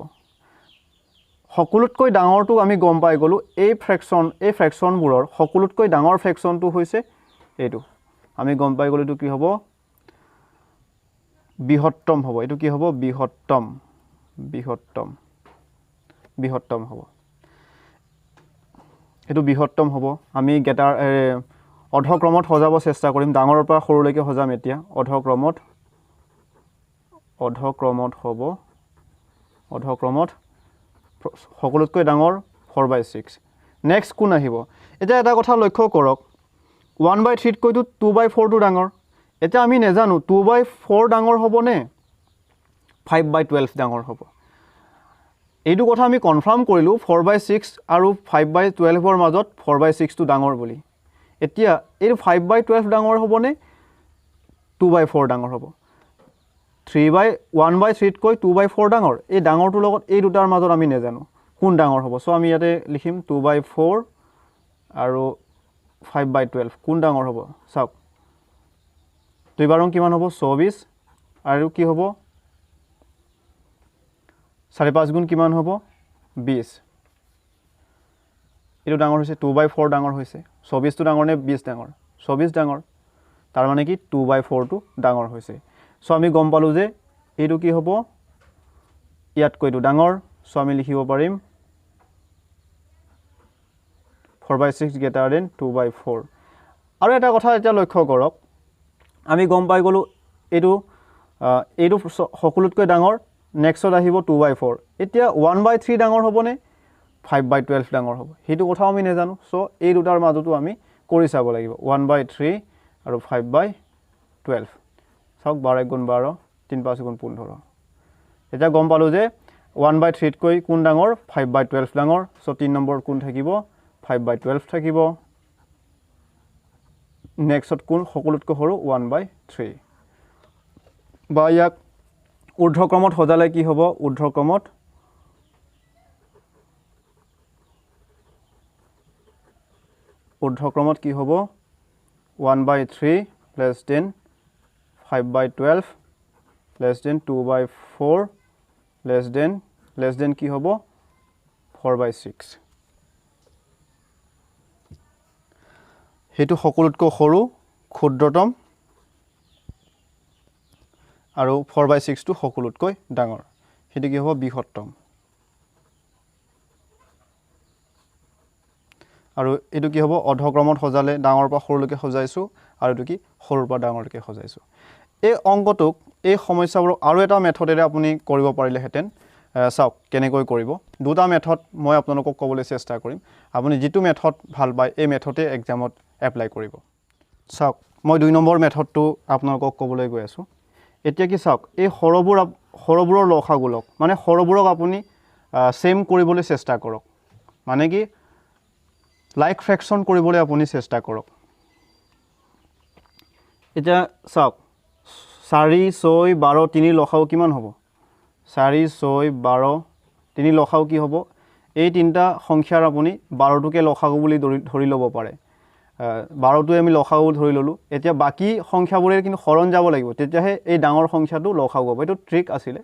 সকলোতকৈ ডাঙৰটো আমি গম পাই গ'লো এই ফ্ৰেকশ্যনবোৰৰ সকলোতকৈ ডাঙৰ ফ্ৰেকশ্যনটো হৈছে এইটো আমি গম পাই গ'লো এইটো কি হ'ব বৃহত্তম হ'ব এইটো কি হ'ব বৃহত্তম হ'ব এইটো বৃহত্তম হ'ব আমি গেটাৰ অৰ্ধক্ৰমত সজাব চেষ্টা কৰিম ডাঙৰৰ পৰা সৰুলৈকে সজাম এতিয়া অৰ্ধক্ৰমত হ'ব অৰ্ধক্ৰমত সকলোতকৈ ডাঙৰ 4/6 নেক্সট কোন আহিব এতিয়া এটা কথা লক্ষ্য কৰক 1/3 কৈতো 2/4 টো ডাঙৰ এতিয়া আমি নেজানো 2/4 ডাঙৰ হ'ব নে 5/12 ডাঙৰ হ'ব এইটো কথা আমি কনফাৰ্ম কৰিলো 4/6 আৰু 5/12 মাজত 4/6 টো ডাঙৰ বুলি এতিয়া এই 5/12 ডাঙৰ হ'ব নে 2/4 ডাঙৰ হ'ব 1/3 কৈ 2/4 ডাঙৰ এই ডাঙৰটোৰ লগত এই দুটাৰ মাজত আমি নেজানো কোন ডাঙৰ হ'ব সো আমি ইয়াতে লিখিম 2/4 আৰু 5/12 কোন ডাঙৰ হ'ব চাওক 2 বাৰং কিমান হ'ব 24 আৰু কি হ'ব 4 গুণ কিমান হ'ব 20 এইটো ডাঙৰ হৈছে 2/4 ডাঙৰ হৈছে 24 টো ডাঙৰ নে 20 ডাঙৰ 24 ডাঙৰ তাৰ মানে কি 2/4 টো ডাঙৰ হৈছে সো আমি গম পালো যে এইটো কি হ'ব ইয়াতকৈ এইটো ডাঙৰ সো আমি লিখিব পাৰিম 4/6 greater than 2/4 আৰু এটা কথা এতিয়া লক্ষ্য কৰক আমি গম পাই গলো এইটো সকলোতকৈ ডাঙৰ নেক্সট আহিব 2/4 এতিয়া 1/3 ডাঙৰ হ'বনে 5/12 ডাঙৰ হ'ব সেইটো কথাও আমি নেজানো সো এই দুটাৰ মাজতো আমি কৰি চাব লাগিব 1/3 আৰু 5/12 সক 12 গুণ 12 3 5 গুণ 15 এটা গম পালো যে 1/3 তকৈ কোন ডাঙৰ 5/12 ডাঙৰ সো 3 নম্বৰ কোন থাকিব 5/12 থাকিব নেক্সট কোন সকলোতকৈ সৰু 1/3 বা ইয়াক ঊৰ্ধ্বক্ৰমত সজালে কি হ'ব ঊৰ্ধ্বক্ৰমত কি হ'ব 1/3 less than 5/12 less than 2/4 less than কি হ'ব 4/6 হেতু সকলোতকৈ সৰু ক্ষুদ্ৰতম আৰু 4/6 টো সকলোতকৈ ডাঙৰ হেতু কি হ'ব বৃহত্তম আৰু এটো কি হ'ব অৰ্ধক্ৰমত সজালে ডাঙৰ পৰা সৰুলৈকে সজাইছো আৰু এটো কি সৰুৰ পৰা ডাঙৰলৈকে সজাইছো এই অংকটোক এই সমস্যাবোৰ আৰু এটা মেথডেৰে আপুনি কৰিব পাৰিলে হেতেন চাওক কেনেকৈ কৰিব দুটা মেথড মই আপোনালোকক ক'বলৈ চেষ্টা কৰিম আপুনি যেটো মেথড ভাল পায় এই মেথডে এক্সামত এপ্লাই কৰিব চাওক মই 2 নম্বৰ মেথডটো আপোনালোকক ক'বলৈ গৈ আছো এতিয়া কি চাওক এই হৰবোৰৰ লসাগুলক মানে হৰবোৰক আপুনি সেম কৰিবলৈ চেষ্টা কৰক মানে কি লাইক ফ্ৰেকশন কৰিবলৈ আপুনি চেষ্টা কৰক এটা চাওক 4 6 12 3 লসাও কিমান হ'ব 4 6 12 3 লসাও কি হ'ব এই তিনটা সংখ্যাৰ আপুনি 12 টোকে লসাগু বুলি ধৰি ল'ব পাৰে 12 টো আমি লসাগু ধৰি ললো এতিয়া বাকি সংখ্যাবোৰে কিন্তু হৰণ যাব লাগিব তেতিয়াহে এই ডাঙৰ সংখ্যাটো লসাগু হ'ব এটো ট্ৰিক আছিল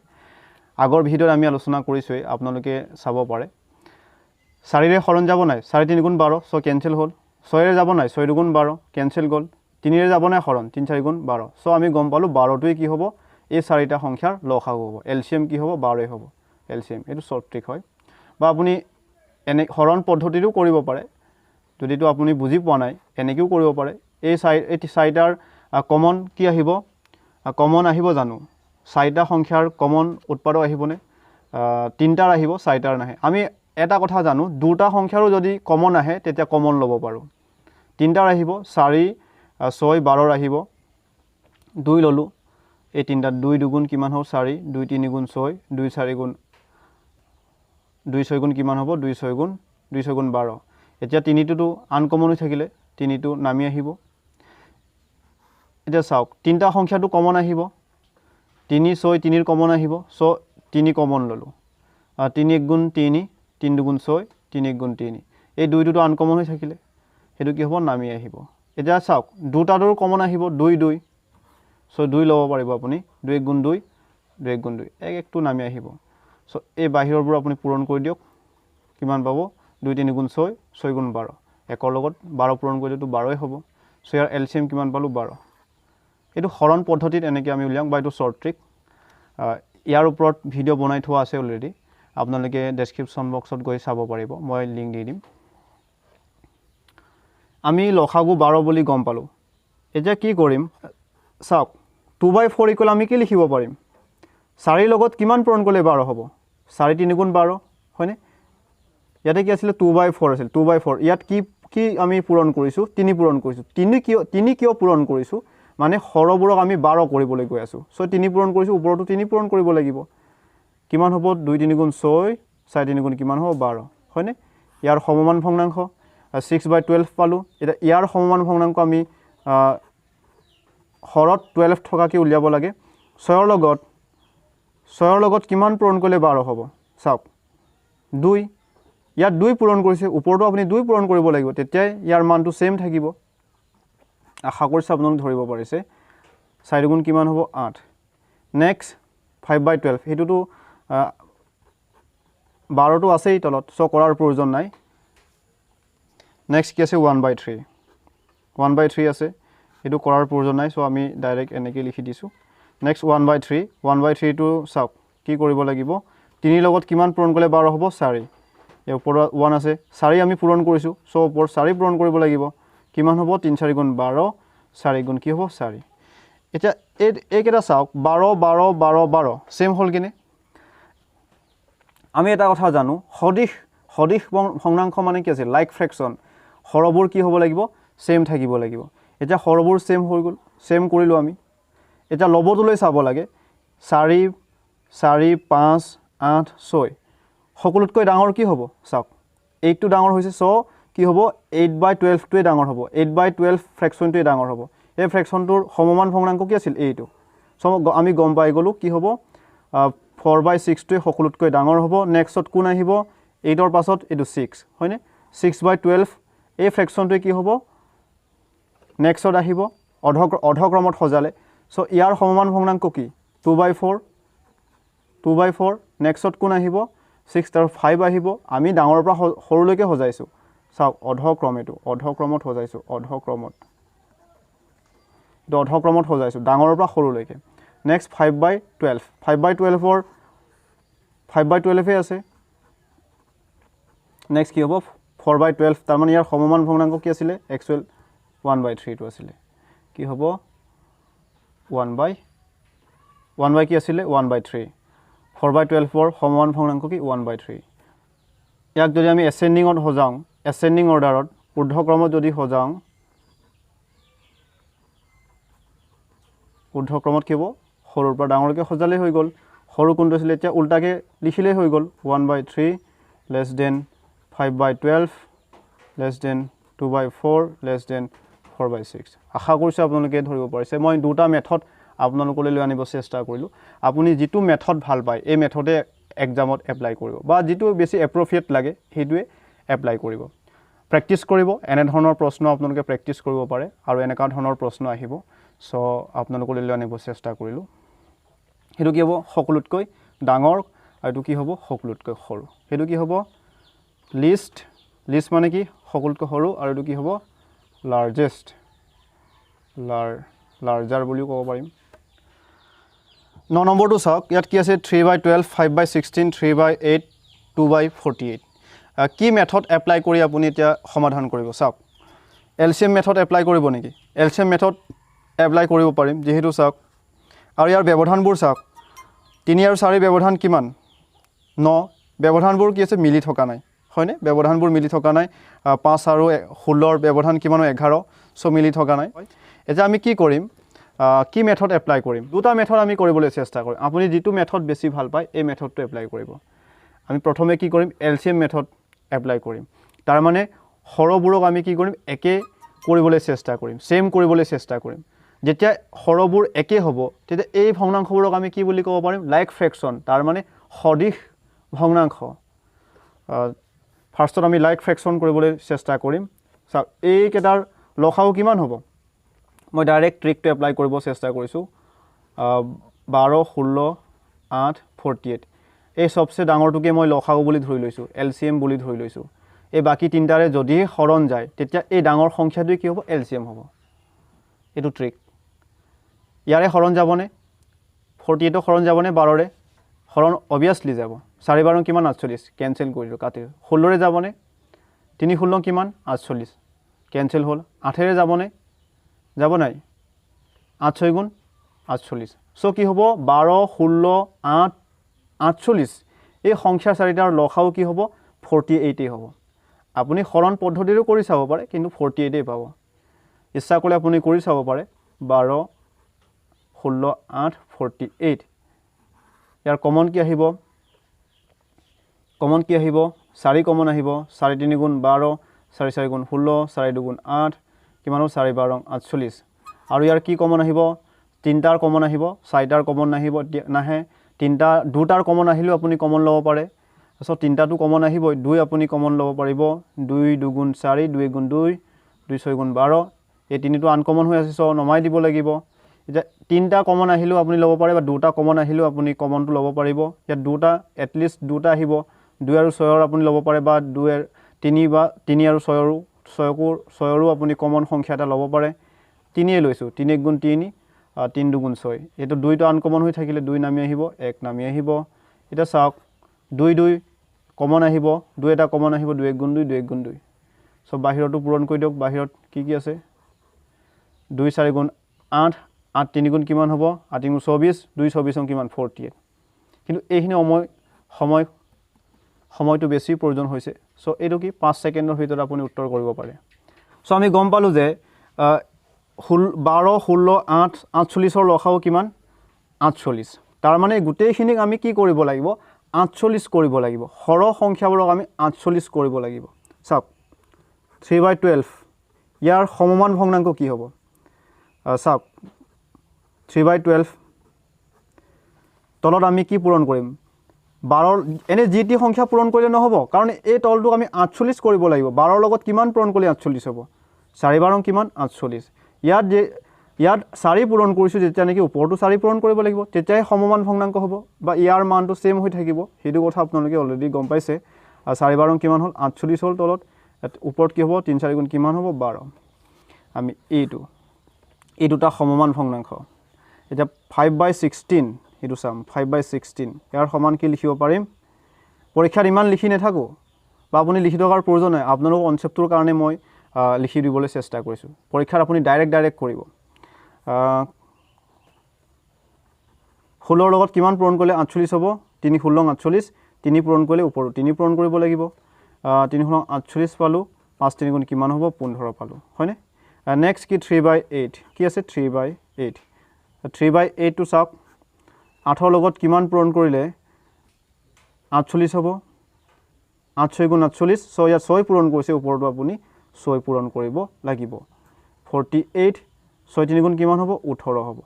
আগৰ ভিডিঅ'ত আমি আলোচনা কৰিছোই আপোনালোকে চাব পাৰে 4 ৰে হৰণ যাব নাই 4 3 গুণ 12 সো কেনসেল হ'ল 6 ৰে যাব নাই 6 2 গুণ 12 কেনসেল গল 3 ৰে যাব নাই হৰণ 3 4 গুণ 12 সো আমি গম পালো 12 টোই কি হ'ব এই চাৰিটা সংখ্যাৰ লসাগু হ'ব এলসিএম কি হ'ব 12 হ'ব এলসিএম এটো শৰ্ট ট্ৰিক হয় বা আপুনি এনে হৰণ পদ্ধতিটো কৰিব পাৰে যদিটো আপুনি বুজি পোৱা নাই এনেকেও কৰিব পাৰে এই চাৰিটাৰ কমন কি আহিব কমন আহিব জানো চাৰিটা সংখ্যাৰ কমন উৎপাদক আহিবনে তিনটাৰ আহিব চাৰিটাৰ নাহে আমি এটা কথা জানো দুটা সংখ্যাৰো যদি কমন আহে তেতিয়া কমন ল'ব পাৰো তিনটাৰ আহিব 4 6 12 আহিব 2 ললো এই তিনটা 2 দুগুণ কিমান হ'ব 4 2 3 গুণ 6 2 4 গুণ 2 6 গুণ কিমান হ'ব 2 6 গুণ 12 এতিয়া তিনিটো আনকমন হৈ থাকিলে তিনিটো নামি আহিব এতিয়া চাওক তিনটা সংখ্যাটো কমন আহিব 3 6 3 ৰ কমন আহিব সো 3 কমন ললো 3 1 গুণ 3 3 2 গুণ 6 3 1 গুণ 3 এই দুইটো আনকমন হৈ থাকিলে হেতু কি হ'ব নামি আহিব এতিয়া চাওক দুটাটোৰ কমন আহিব 2 2 সো 2 লব পাৰিব আপুনি 2 1 গুণ 2 2 1 গুণ 2 এক একটো নামি আহিব সো এই বাহিৰবোৰ আপুনি পূৰণ কৰি দিয়ক কিমান পাব 2 3 গুণ 6 6 গুণ 12 একৰ লগত 12 পূৰণ কৰিলেটো 12 হ'ব সো ইয়াৰ এলসিএম কিমান পালো 12 এটো হৰণ পদ্ধতিত এনেকৈ আমি উলিয়াম বা এটো শৰ্ট ট্ৰিক ইয়াৰ ওপৰত ভিডিও বনাই থোৱা আছে অলৰেডি আপোনালোকে ডেসক্ৰিপচন বক্সত গৈ চাব পাৰিব মই লিংক দি দিম আমি লসাগু 12 বুলি গম পালো এতিয়া কি কৰিম চাওক 2/4 ইকুৱেল আমি কি লিখিব পাৰিম 4 লগত কিমান পূৰণ কৰিলে 12 হ'ব 4 3 গুণ 12 হয়নে ইয়াতে কি আছিল 2/4 আছিল 2/4 ইয়াত কি আমি পূৰণ কৰিছো 3 পূৰণ কৰিছো 3 কিয় পূৰণ কৰিছো মানে হৰবোৰক আমি 12 কৰিবলৈ গৈ আছো সো 3 পূৰণ কৰিছো ওপৰটো 3 পূৰণ কৰিব লাগিব কিমান হ'ব 2 3 গুণ 6 4 3 গুণ কিমান হ'ব 12 হয়নে ইয়াৰ সমমান ভগ্নাংশ 6/12 পালো এটা ইয়াৰ সমমান ভগ্নাংশ আমি হৰত 12 থকাকে উলিয়াব লাগে 6 ৰ লগত কিমান পূৰণ কৰিলে 12 হ'ব চাওক 2 ইয়াত 2 পূৰণ কৰিছে ওপৰটো আপুনি 2 পূৰণ কৰিব লাগিব তেতিয়া ইয়াৰ মানটো সেম থাকিব আশা কৰিছো আপোনালোক ধৰিব পাৰিছে 4 গুণ কিমান হ'ব 8 নেক্সট 5/12 হেতুটো 12 টো আছেই তলত সো কৰাৰ প্ৰয়োজন নাই নেক্সট কি আছে 1/3 আছে এটো কৰাৰ প্ৰয়োজন নাই সো আমি ডাইৰেক্ট এনেকৈ লিখি দিছো নেক্সট 1/3 টো চাওক কি কৰিব লাগিব 3 লগত কিমান পূৰণ কৰিলে 12 হ'ব 4 ইয়াৰ ওপৰত 1 আছে 4 আমি পূৰণ কৰিছোঁ সো ওপৰত 4 পূৰণ কৰিব লাগিব কিমান হ'ব 3 4 গুণ 12 4 গুণ কি হ'ব 4 এতিয়া এই কেইটা চাওক 12 12 12 12 সেম হল কিনে আমি এটা কথা জানো সদিশ ভগ্নাংশ মানে কি আছে লাইক ফ্ৰেকশন হৰবোৰ কি হ'ব লাগিব সেম থাকিব লাগিব এতিয়া হৰবোৰ সেম হৈ গ'ল সেম কৰিলো আমি এটা লবটোলৈ চাব লাগে 4 4 5 8 6 সকলোতকৈ ডাঙৰ কি হ'ব চাওক 8 টো ডাঙৰ হৈছে সো কি হ'ব 8/12 টোৱে ডাঙৰ হ'ব 8/12 ফ্ৰেকশনটোৱে ডাঙৰ হ'ব এই ফ্ৰেকশনটোৰ সমমান ভগ্নাংক কি আছিল এইটো সো আমি গম পাই গলো কি হ'ব 4/6 টোৱে সকলোতকৈ ডাঙৰ হ'ব নেক্সটত কোন আহিব 8 ৰ পাছত এটো 6 হয়নে 6/12 এই ফ্ৰেকশনটোৱে কি হ'ব নেক্সটত আহিব অৰ্ধক্ৰমত সজালে সো ইয়াৰ সমমান ভগ্নাংক কি 2/4 নেক্সটত কোন আহিব 6 আৰু 5 আহিব আমি ডাঙৰৰ পৰা সৰুলৈকে সজাইছো চাওক অৰ্ধক্ৰমত সজাইছো অৰ্ধক্ৰমত সজাইছো ডাঙৰৰ পৰা সৰুলৈকে নেক্সট 5/12 5/12 এ আছে নেক্সট কি হ'ব 4/12 তাৰ মানে ইয়াৰ সমমান ভগ্নাংক কি আছিল একচুয়াল 1/3 টো আছিল কি হ'ব 1 কি আছিল 1/3 4/12 ৰ সমমান ভগ্নাংক কি 1/3 ইয়াক যদি আমি এসেন্ডিংত সজাও এসেন্ডিং অৰ্ডাৰত ঊৰ্ধ্বক্ৰমত যদি সজাও ঊৰ্ধ্বক্ৰমত কি হ'ব সৰুৰ পৰা ডাঙৰলৈকে সজালে হৈ গ'ল সৰু কোনটো আছিল এতিয়া উল্টাকে লিখিলে হৈ গ'ল 1/3 less than 5/12 less than 2/4 less than 4/6 আশা কৰিছো আপোনালোকে ধৰিব পাৰিছে মই দুটা মেথড আপোনালোকলৈ লৈ আনিব চেষ্টা কৰিলো আপুনি যেটো মেথড ভাল পায় এই মেথডে এক্সামত এপ্লাই কৰিব বা যেটো বেছি এপ্ৰোপ্ৰিয়েট লাগে হেতুৱে এপ্লাই কৰিব প্ৰেক্টিস কৰিব এনে ধৰণৰ প্ৰশ্ন আপোনালোকে প্ৰেক্টিস কৰিব পাৰে আৰু এনেকা ধৰণৰ প্ৰশ্ন আহিব সো আপোনালোকলৈ লৈ আনিব চেষ্টা কৰিলো হেতু কি হ'ব সকলোতকৈ ডাঙৰ আৰু কি হ'ব সকলোতকৈ সৰু হেতু কি হ'ব লিষ্ট মানে কি সকলোতকৈ সৰু আৰু এটো কি হ'ব লাৰ্জেষ্ট লাৰ্জাৰ বুলিও ক'ব পাৰিম 9 নম্বৰটো চাওক ইয়াত কি আছে 3/12 5/16 3/8 2/48 কি মেথড এপ্লাই কৰি আপুনি এতিয়া সমাধান কৰিব চাওক এলসিএম মেথড এপ্লাই কৰিব নেকি এলসিএম মেথড এপ্লাই কৰিব পাৰিম যেহেতু চাওক আৰু ইয়াৰ ব্যৱধানবোৰ চাওক 3 আৰু 4 ব্যৱধান কিমান 9 ব্যৱধানবোৰ কি আছে মিলি থকা নাই হয়নে ব্যৱধানবোৰ মিলি থকা নাই 5 আৰু 16 ৰ ব্যৱধান কিমান 11 সো মিলি থকা নাই এতিয়া আমি কি কৰিম কি মেথড এপ্লাই কৰিম দুটা মেথড আমি কৰিবলৈ চেষ্টা কৰিম আপুনি যেটো মেথড বেছি ভাল পায় এই মেথডটো এপ্লাই কৰিব আমি প্ৰথমে কি কৰিম এলসিএম মেথড এপ্লাই কৰিম তাৰ মানে হৰবোৰক আমি কি কৰিম একে কৰিবলৈ চেষ্টা কৰিম সেম কৰিবলৈ চেষ্টা কৰিম যেতিয়া হৰবোৰ একে হ'ব তেতিয়া এই ভগ্নাংশবোৰক আমি কি বুলি ক'ব পাৰিম লাইক ফ্ৰেকশন তাৰ মানে সদিশ ভগ্নাংশ ফাৰ্ষ্টত আমি লাইক ফ্ৰেকশন কৰিবলৈ চেষ্টা কৰিম চাওক এই কেটাৰ লসাগু কিমান হ'ব মই ডাইৰেক্ট ট্ৰিকটো এপ্লাই কৰিব চেষ্টা কৰিছো 12 16 8 48 এই সবচে ডাঙৰটোকে মই লসাগু বুলি ধৰি লৈছো এলসিএম বুলি ধৰি লৈছো এই বাকি তিনটাৰে যদি হৰণ যায় তেতিয়া এই ডাঙৰ সংখ্যাটো কি হ'ব এলসিএম হ'ব এটো ট্ৰিক ইয়াৰে হৰণ যাবনে 48 হৰণ যাবনে 12 ৰে হৰণ অবিয়াসলি যাব 4 12 কিমান 48 কেনসেল কৰিলো কাটি 16 ৰে যাবনে 3 16 কিমান 48 কেনসেল হল 8 ৰে যাবনে যাব নাই 8 6 গুণ 48 সো কি হ'ব 12 16 8 48 এই সংখ্যা চাৰিটাৰ লসাগু কি হ'ব 48 হ'ব আপুনি হৰণ পদ্ধতিৰো কৰি চাব পাৰে কিন্তু 48 পাব ইচ্ছা কৰিলে আপুনি কৰি চাব পাৰে 12 16 8 48 ইয়াৰ কমন কি আহিব 4 কমন আহিব 4 3 গুণ 12 4 4 গুণ 16 4 2 গুণ 8 কিমান 4 12 48 আৰু ইয়াৰ কি কমন আহিব তিনটাৰ কমন আহিব চাৰিটাৰ কমন নাহিব নাহে তিনটা দুটাৰ কমন আহিলেও আপুনি কমন ল'ব পাৰে সো তিনটাটো কমন আহিব 2 আপুনি কমন ল'ব পাৰিব 2 2 গুণ 4 2 গুণ 2 2 6 গুণ 12 এই তিনিটো আনকমন হৈ আছে সো নমাই দিব লাগিব এটা তিনটা কমন আহিলেও আপুনি ল'ব পাৰে বা দুটা কমন আহিলেও আপুনি কমনটো ল'ব পাৰিব ইয়াত দুটা এট লিষ্ট দুটা আহিব 2 আৰু 6 ৰ আপুনি ল'ব পাৰে বা 2 3 বা 3 আৰু 6 ৰো আপুনি কমন সংখ্যা এটা ল'ব পাৰে 3 এ লৈছো 3 1 গুণ 3 3 2 গুণ 6 এটো দুইটো আনকমন হৈ থাকিলে 2 নামি আহিব 1 নামি আহিব এটা চাওক 2 2 কমন আহিব 2 এটা কমন আহিব 2 * 2 2 * 2 সো বাহিৰটো পূৰণ কৰি দিয়ক বাহিৰত কি আছে 2 4 * 8 8 3 * কিমান হ'ব 8 * 24 2 24 কিমান 48 কিন্তু এইখিনি সময়টো বেছি প্ৰয়োজন হৈছে সো এইটো কি 5 সেকেন্ডৰ ভিতৰত আপুনি উত্তৰ কৰিব পাৰে সো আমি গম পালো যে 12 16 8 48 লখাও কিমান 48 তাৰ মানে গোটেইখিনিক আমি কি কৰিব লাগিব 48 কৰিব লাগিব হৰ সংখ্যাবোৰক আমি 48 কৰিব লাগিব চাওক 3/12 ইয়াৰ সমমান ভগ্নাংক কি হ'ব চাওক 3/12 তলত আমি কি পূৰণ কৰিম 12 এনে জিটি সংখ্যা পূৰণ কৰিলে নহব কাৰণ এই তলটোক আমি 48 কৰিব লাগিব 12 লগত কিমান পূৰণ কৰিলে 48 হ'ব 4 12 কিমান 48 ইয়াত 4 পূৰণ কৰিছো যেতিয়া নেকি ওপৰটো 4 পূৰণ কৰিব লাগিব তেতিয়াই সমমান ভগ্নাংক হ'ব বা ইয়াৰ মানটো সেম হৈ থাকিব হেতু কথা আপোনালোকে অলৰেডি গম পাইছে আৰু 4 12 কিমান হ'ল 48 হ'ল তলত ওপৰত কি হ'ব 3 4 গুণ কিমান হ'ব 12 আমি এই দুটা সমমান ভগ্নাংক এটা 5/16 হেতু চাম 5/16 ইয়াৰ সমান কি লিখিব পাৰিম পৰীক্ষাত ইমান লিখি নেথাকো বা আপুনি লিখি থকাৰ প্ৰয়োজন নাই আপোনালোকৰ কনসেপ্টৰ কাৰণে মই লিখি দিবলৈ চেষ্টা কৰিছো পৰীক্ষাত আপুনি ডাইৰেক্ট কৰিব 16 লগত কিমান পূৰণ কৰিলে 48 হ'ব 3 16 48 3 পূৰণ কৰিলে ওপৰ 3 পূৰণ কৰিব লাগিব 3 16 48 পালো 5 3 গুণ কিমান হ'ব 15 পালো হয়নে নেক্সট কি 3/8 কি আছে 3/8 3/8 টু চাওক 8 লগত কিমান পূৰণ কৰিলে 48 হ'ব 8 6 গুণ 48 সো ইয়াত 6 পূৰণ কৰিছে ওপৰটো আপুনি 6 পূৰণ কৰিব লাগিব 48 6 3 গুণ কিমান হ'ব 18 হ'ব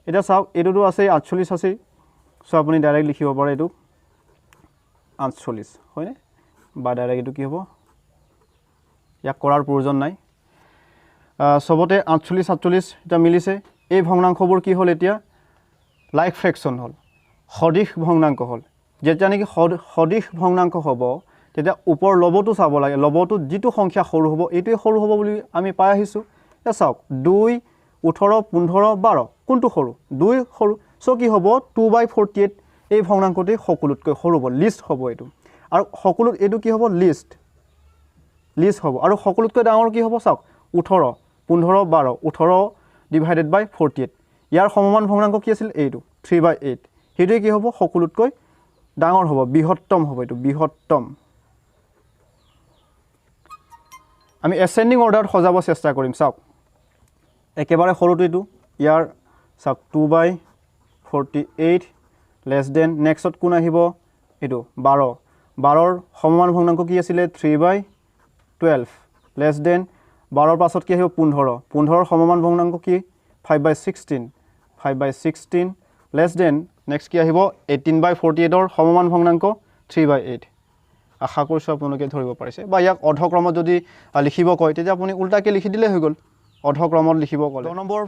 এটা চাওক এটোটো আছে 48 আছে সো আপুনি ডাইৰেক্ট লিখিব পাৰে এটো 48 হয়নে বা ডাইৰেক্ট এটো কি হ'ব ইয়াক কৰাৰ প্ৰয়োজন নাই সবতে 48 47 এটা মিলিছে এই ভগ্নাংশবোৰ কি হ'ল এতিয়া লাইক ফ্ৰেকশন হ'ল সদিশ ভগ্নাংক হ'ল যেতিয়া নেকি সদিশ ভগ্নাংক হ'ব তেতিয়া ওপৰ লবটো চাব লাগে লবটো যিটো সংখ্যা সৰু হ'ব এইটোই সৰু হ'ব বুলি আমি পাই আহিছো এটা চাওক 2 18 15 12 কোনটো সৰু 2 সৰু সো কি হ'ব 2/48 এই ভগ্নাংকটি সকলোতকৈ সৰু হ'ব লিষ্ট হ'ব এটো আৰু সকলোত এটো কি হ'ব লিষ্ট হ'ব আৰু সকলোতকৈ ডাঙৰ কি হ'ব চাওক 18 15 12 18 ডিভাইডেড বাই 48 ইয়াৰ সমমান ভগ্নাংক কি আছিল এইটো 3/8 হেতু কি হ'ব সকলোতকৈ ডাঙৰ হ'ব বৃহত্তম হ'ব এটো বৃহত্তম আমি এসেন্ডিং অৰ্ডাৰত সজাব চেষ্টা কৰিম চাওক একেবাৰে সৰুটো এটো ইয়াৰ চাওক 2/48 লেস দেন নেক্সট কোন আহিব এটো 12 12ৰ সমমান ভগ্নাংক কি আছিল 3/12 লেস দেন 12ৰ পাছত কি আহিব 15 15ৰ সমমান ভগ্নাংক কি 5/16 লেস দেন নেক্সট কি আহিব 18/48ৰ সমমান ভগ্নাংক 3/8 আশা কৰিছো আপোনালোকে ধৰিব পাৰিছে বা ইয়াক অৰ্ধক্ৰমত যদি লিখিব কয় তেতিয়া আপুনি উল্টাকে লিখি দিলে হৈ গল অৰ্ধক্ৰমত লিখিব ক'লে 2 নম্বৰ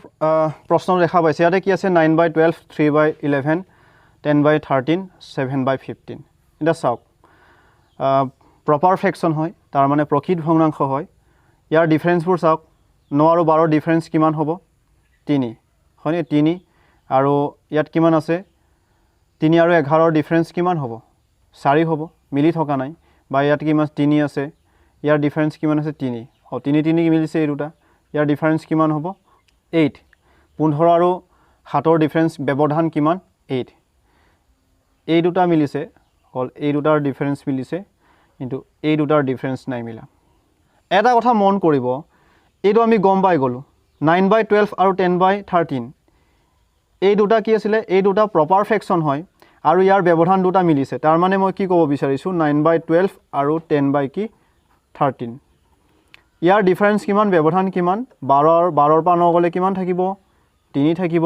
প্ৰশ্ন দেখা পাইছে ইয়াতে কি আছে 9/12 3/11 10/13 7/15 এটা চাওক প্ৰপাৰ ফ্ৰেকশন হয় তাৰ মানে প্ৰকৃত ভগ্নাংশ হয় ইয়াৰ ডিফাৰেন্সবোৰ চাওক 9 আৰু 12ৰ ডিফাৰেন্স কিমান হ'ব 3 হয়নে 3 আৰু ইয়াত কিমান আছে 3 আৰু 11ৰ ডিফাৰেন্স কিমান হ'ব 4 হ'ব মিলি থকা নাই বা ইয়াত কিমান 3 আছে ইয়াৰ ডিফাৰেন্স কিমান আছে 3 ও 3 3 মিলিছে এই দুটা ইয়াৰ ডিফাৰেন্স কিমান হ'ব 8 15 আৰু 7ৰ ডিফাৰেন্স ব্যৱধান কিমান 8 এই দুটা মিলিছে অল এই দুটাৰ ডিফাৰেন্স মিলিছে কিন্তু এই দুটাৰ ডিফাৰেন্স নাই মিলা এটা কথা মন কৰিব এইটো আমি গম পাই গলো 9/12 আৰু 10/13 এই দুটা কি আছিল এই দুটা প্ৰপাৰ ফ্ৰেকশন হয় আৰু ইয়াৰ ব্যৱধান দুটা মিলিছে তাৰ মানে মই কি ক'ব বিচাৰিছো 9/12 আৰু 10/13 ইয়াৰ ডিফাৰেন্স কিমান ব্যৱধান কিমান 12ৰ পৰা 9 গলে কিমান থাকিব 3 থাকিব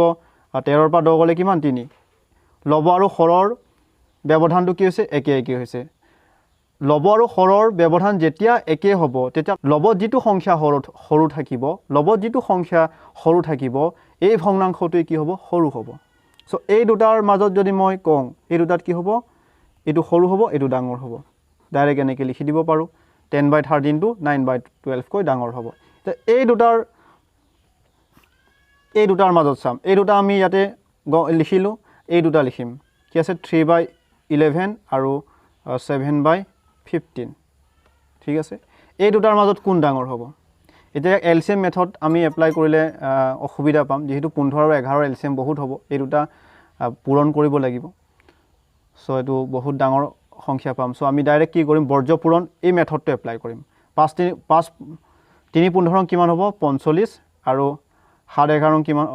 আৰু 13ৰ পৰা 10 গলে কিমান 3 লব আৰু হৰৰ ব্যৱধানটো কি হৈছে একে হৈছে লব আৰু হৰৰ ব্যৱধান যেতিয়া একে হ'ব তেতিয়া লবত যিটো সংখ্যা সৰু থাকিব এই ভগ্নাংশটো কি হ'ব সৰু হ'ব সো এই দুটাৰ মাজত যদি মই কওঁ এই দুটাত কি হ'ব এটো সৰু হ'ব এটো ডাঙৰ হ'ব ডাইৰেক্ট এনেকৈ লিখি দিব পাৰো 10/13 টু 9/12 কৈ ডাঙৰ হ'ব তে এই দুটাৰ মাজত চাম এই দুটা আমি ইয়াতে লিখিলো এই দুটা লিখিম কি আছে 3/11 আৰু 7/15 ঠিক আছে এই দুটাৰ মাজত কোন ডাঙৰ হ'ব এতিয়া এলচিএম মেথড আমি এপ্লাই কৰিলে অসুবিধা পাম যেহেতু 15 আৰু 11 এলচিএম বহুত হ'ব এই দুটা পূৰণ কৰিব লাগিব সো এটো বহুত ডাঙৰ সংখ্যা পাম সো আমি ডাইৰেক্ট কি কৰিম বৰ্জ্য পূৰণ এই মেথডটো এপ্লাই কৰিম 5 3 15 কিমান হ'ব 45 আৰু 7 11 কিমান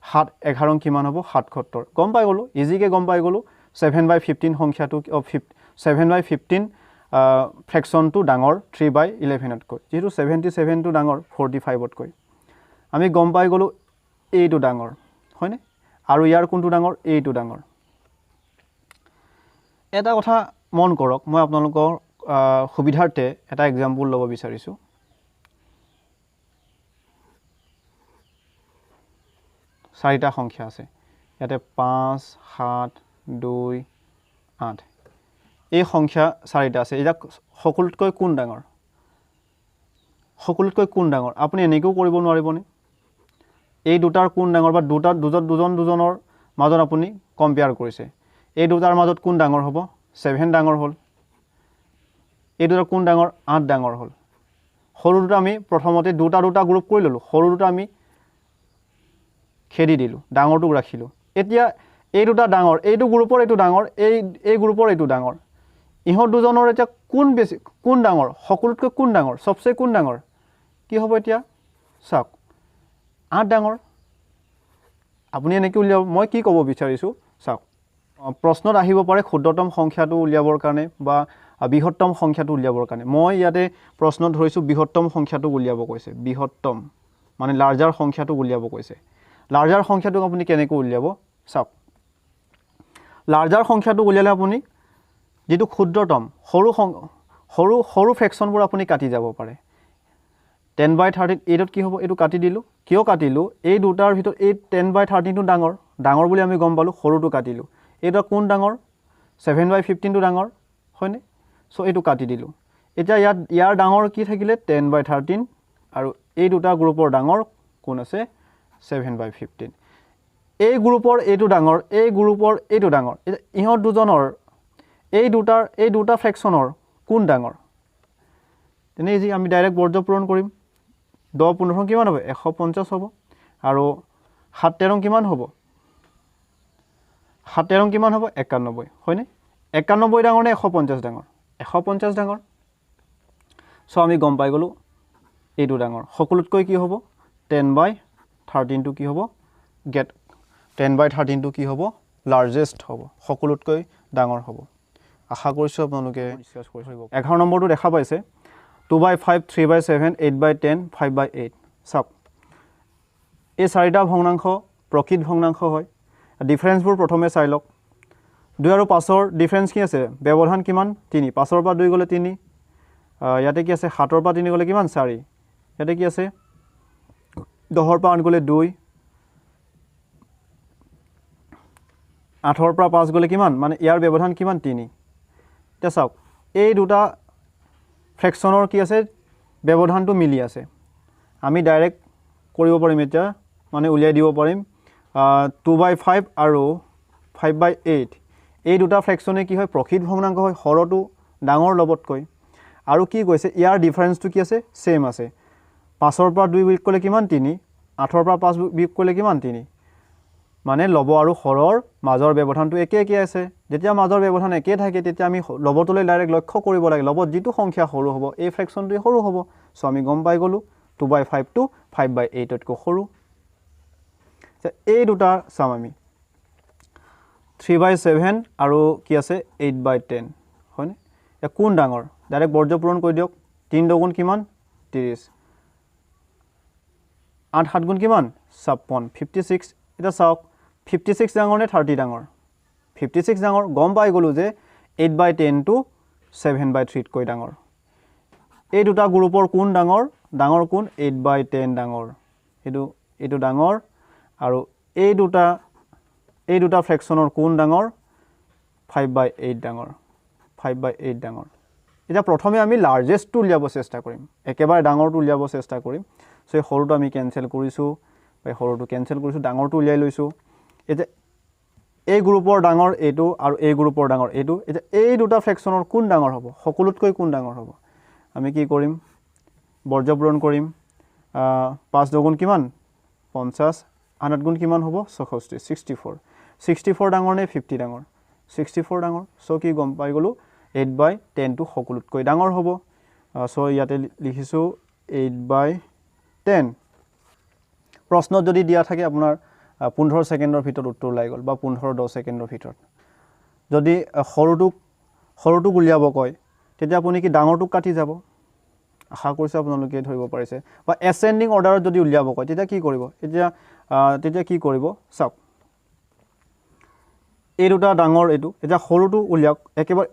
7 11 কিমান হ'ব 77 গম পাই গলো ইজিকে গম পাই গলো 7/15 সংখ্যাটো 7/15 ফ্ৰেকশনটো ডাঙৰ 3/11 কৈ যেহেতু 77 টো ডাঙৰ 45 কৈ আমি গম পাই গলো এইটো ডাঙৰ হয়নে আৰু ইয়াৰ কোনটো ডাঙৰ এইটো ডাঙৰ এটা কথা মন কৰক মই আপোনালোকৰ সুবিধাৰ্থে এটা এক্সাম্পল ল'ব বিচাৰিছো চাৰিটা সংখ্যা আছে ইয়াতে 5 7 2 8 এই সংখ্যা চাৰিটা আছে এটা সকলোতকৈ কোন ডাঙৰ আপুনি এনেকৈ কৰিব নোৱাৰিবনে এই দুটাৰ কোন ডাঙৰ বা দুজনৰ মাজত আপুনি কম্পেয়াৰ কৰিছে এই দুটাৰ মাজত কোন ডাঙৰ হ'ব 7 ডাঙৰ হ'ল এই দুটাৰ কোন ডাঙৰ 8 ডাঙৰ হ'ল সৰু দুটা আমি প্ৰথমতে দুটা গ্ৰুপ কৰি ললো সৰু দুটা আমি খেদি দিলো ডাঙৰটোক ৰাখিলো এতিয়া এই দুটা ডাঙৰ এইটো গ্ৰুপৰ এইটো ডাঙৰ এই গ্ৰুপৰ এইটো ডাঙৰ ইহত দুজনৰ এটা কোন ডাঙৰ সকলোতকৈ কোন ডাঙৰ সবচে কোন ডাঙৰ কি হ'ব এতিয়া চাওক 8 ডাঙৰ আপুনি এনেকৈ উলিয়াব মই কি ক'ব বিচাৰিছো চাওক প্ৰশ্নত আহিব পাৰে ক্ষুদ্ৰতম সংখ্যাটো উলিয়াবৰ কাৰণে বা বৃহত্তম সংখ্যাটো উলিয়াবৰ কাৰণে মই ইয়াতে প্ৰশ্ন ধৰিছো বৃহত্তম সংখ্যাটো উলিয়াব কৈছে বৃহত্তম মানে লাৰ্জাৰ সংখ্যাটো উলিয়াব কৈছে লাৰ্জাৰ সংখ্যাটো আপুনি কেনেকৈ উলিয়াব চাওক লাৰ্জাৰ সংখ্যাটো উলিয়ালে আপুনি যেটো ক্ষুদ্ৰতম সৰু ফ্ৰেকশনবোৰ আপুনি কাটি যাব পাৰে 10/13 এইটোত কি হ'ব এটো কাটি দিলো কিয় কাটিলো এই দুটাৰ ভিতৰত এই 10/13 টো ডাঙৰ বুলি আমি গম পালো সৰুটো কাটিলো এটা কোন ডাঙৰ 7/15 টো ডাঙৰ হয়নে সো এটো কাটি দিলো এতিয়া ইয়াৰ ডাঙৰ কি থাকিলে 10/13 আৰু এই দুটা গ্ৰুপৰ ডাঙৰ কোন আছে 7/15 এই গ্ৰুপৰ এইটো ডাঙৰ এই গ্ৰুপৰ এইটো ডাঙৰ ইহত দুজনৰ এই দুটা ফ্ৰেকশনৰ কোন ডাঙৰ তেনে যি আমি ডাইৰেক্ট বৰ্জ্য পূৰণ কৰিম 10 15 কিমান হ'ব 150 হ'ব আৰু 7 13 কিমান হ'ব 7 13 কিমান হ'ব 91 হয়নে 91 ডাঙৰ নে 150 ডাঙৰ 150 ডাঙৰ সো আমি গম পাই গলো এইটো ডাঙৰ সকলোতকৈ কি হ'ব 10/13 টো কি হ'ব 10/13 টো কি হ'ব লাৰ্জেষ্ট হ'ব সকলোতকৈ ডাঙৰ হ'ব আশা কৰিছো আপোনালোকে ডিসকাস কৰিব 11 নম্বৰটো দেখা পাইছে 2/5 3/7 8/10 5/8 সব এই চাৰিটা ভগ্নাংশ প্ৰকৃত ভগ্নাংশ হয় ডিফাৰেন্সবোৰ প্ৰথমে চাই লওক 2 আৰু 5 ৰ ডিফাৰেন্স কি আছে ব্যৱধান কিমান 3 5 ৰ পৰা 2 গলে 3 ইয়াতে কি আছে 7 ৰ পৰা 3 গলে কিমান 4 ইয়াতে কি আছে 10 ৰ পৰা 8 গলে 2 8 ৰ পৰা 5 গলে কিমান মানে ইয়াৰ ব্যৱধান কিমান 3 এটা চাওক এই দুটা ফ্ৰেকশনৰ কি আছে ব্যৱধানটো মিলি আছে আমি ডাইৰেক্ট কৰিব পাৰিম এটা মানে উলিয়াই দিব পাৰিম 2/5 আৰু 5/8 এই দুটা ফ্ৰেকশনে কি হয় প্ৰকৃত ভগ্নাংশ হয় হৰটো ডাঙৰ লবতকৈ আৰু কি কৈছে ইয়াৰ ডিফাৰেন্সটো কি আছে সেম আছে 5 ৰ পৰা 2 বিয়োগ কৰিলে কিমান 3 8 ৰ পৰা 5 বিয়োগ কৰিলে কিমান 3 মানে লব আৰু হৰৰ মাজৰ ব্যৱধানটো একে আছে যেতিয়া মাজৰ ব্যৱধান একে থাকে তেতিয়া আমি লবটোলৈ ডাইৰেক্ট লক্ষ্য কৰিব লাগে লবত যেটো সংখ্যা সৰু হ'ব এই ফ্ৰেকশনটো সৰু হ'ব সো আমি গম পাই গলো 2/5 টো 5/8 তকৈ সৰু এই দুটা চাম আমি 3/7 আৰু কি আছে 8/10 হয়নে এ কোন ডাঙৰ ডাইৰেক্ট বৰ্জ্য পূৰণ কৰি দিয়ক 3 দুগুণ কিমান 30 8 7 গুণ কিমান 56 56 এটা চাওক 56 ডাঙৰ নে 30 ডাঙৰ 56 ডাঙৰ গম পাই গলো যে 8/10 টো 7/3 কৈ ডাঙৰ এই দুটা গ্ৰুপৰ কোন ডাঙৰ কোন 8/10 ডাঙৰ এটো ডাঙৰ আৰু এই দুটা ফ্ৰেকশনৰ কোন ডাঙৰ 5/8 ডাঙৰ 5/8 ডাঙৰ এটা প্ৰথমে আমি লাৰ্জেষ্টটো উলিয়াব চেষ্টা কৰিম একেবাৰে ডাঙৰটো উলিয়াব চেষ্টা কৰিম সো এই সৰুটো আমি কেনসেল কৰিছো বা সৰুটো কেনসেল কৰিছো ডাঙৰটো উলিয়াই লৈছো এটা এই গ্ৰুপৰ ডাঙৰ এইটো আৰু এই গ্ৰুপৰ ডাঙৰ এইটো এতিয়া এই দুটা ফ্ৰেকশ্যনৰ কোন ডাঙৰ হ'ব সকলোতকৈ কোন ডাঙৰ হ'ব আমি কি কৰিম বৰ্জ্য পূৰণ কৰিম 5 দুগুণ কিমান 50 8 গুণ কিমান হ'ব 64 64 ডাঙৰ নে 50 ডাঙৰ 64 ডাঙৰ সো কি গম পাই গলো 8/10 টো সকলোতকৈ ডাঙৰ হ'ব সো ইয়াতে লিখিছো 8/10 প্ৰশ্নত যদি দিয়া থাকে আপোনাৰ 15 সেকেন্ডৰ ভিতৰত উত্তৰ ওলাই গল বা 15-10 সেকেন্ডৰ ভিতৰত যদি সৰুটো উলিয়াব কয় তেতিয়া আপুনি কি ডাঙৰটোক কাটি যাব আশা কৰিছো আপোনালোকে ধৰিব পাৰিছে বা এসেন্ডিং অৰ্ডাৰত যদি উলিয়াব কয় তেতিয়া কি কৰিব তেতিয়া কি কৰিব চাওক এই দুটা ডাঙৰ এইটো এতিয়া সৰুটো উলিয়াক একেবাৰে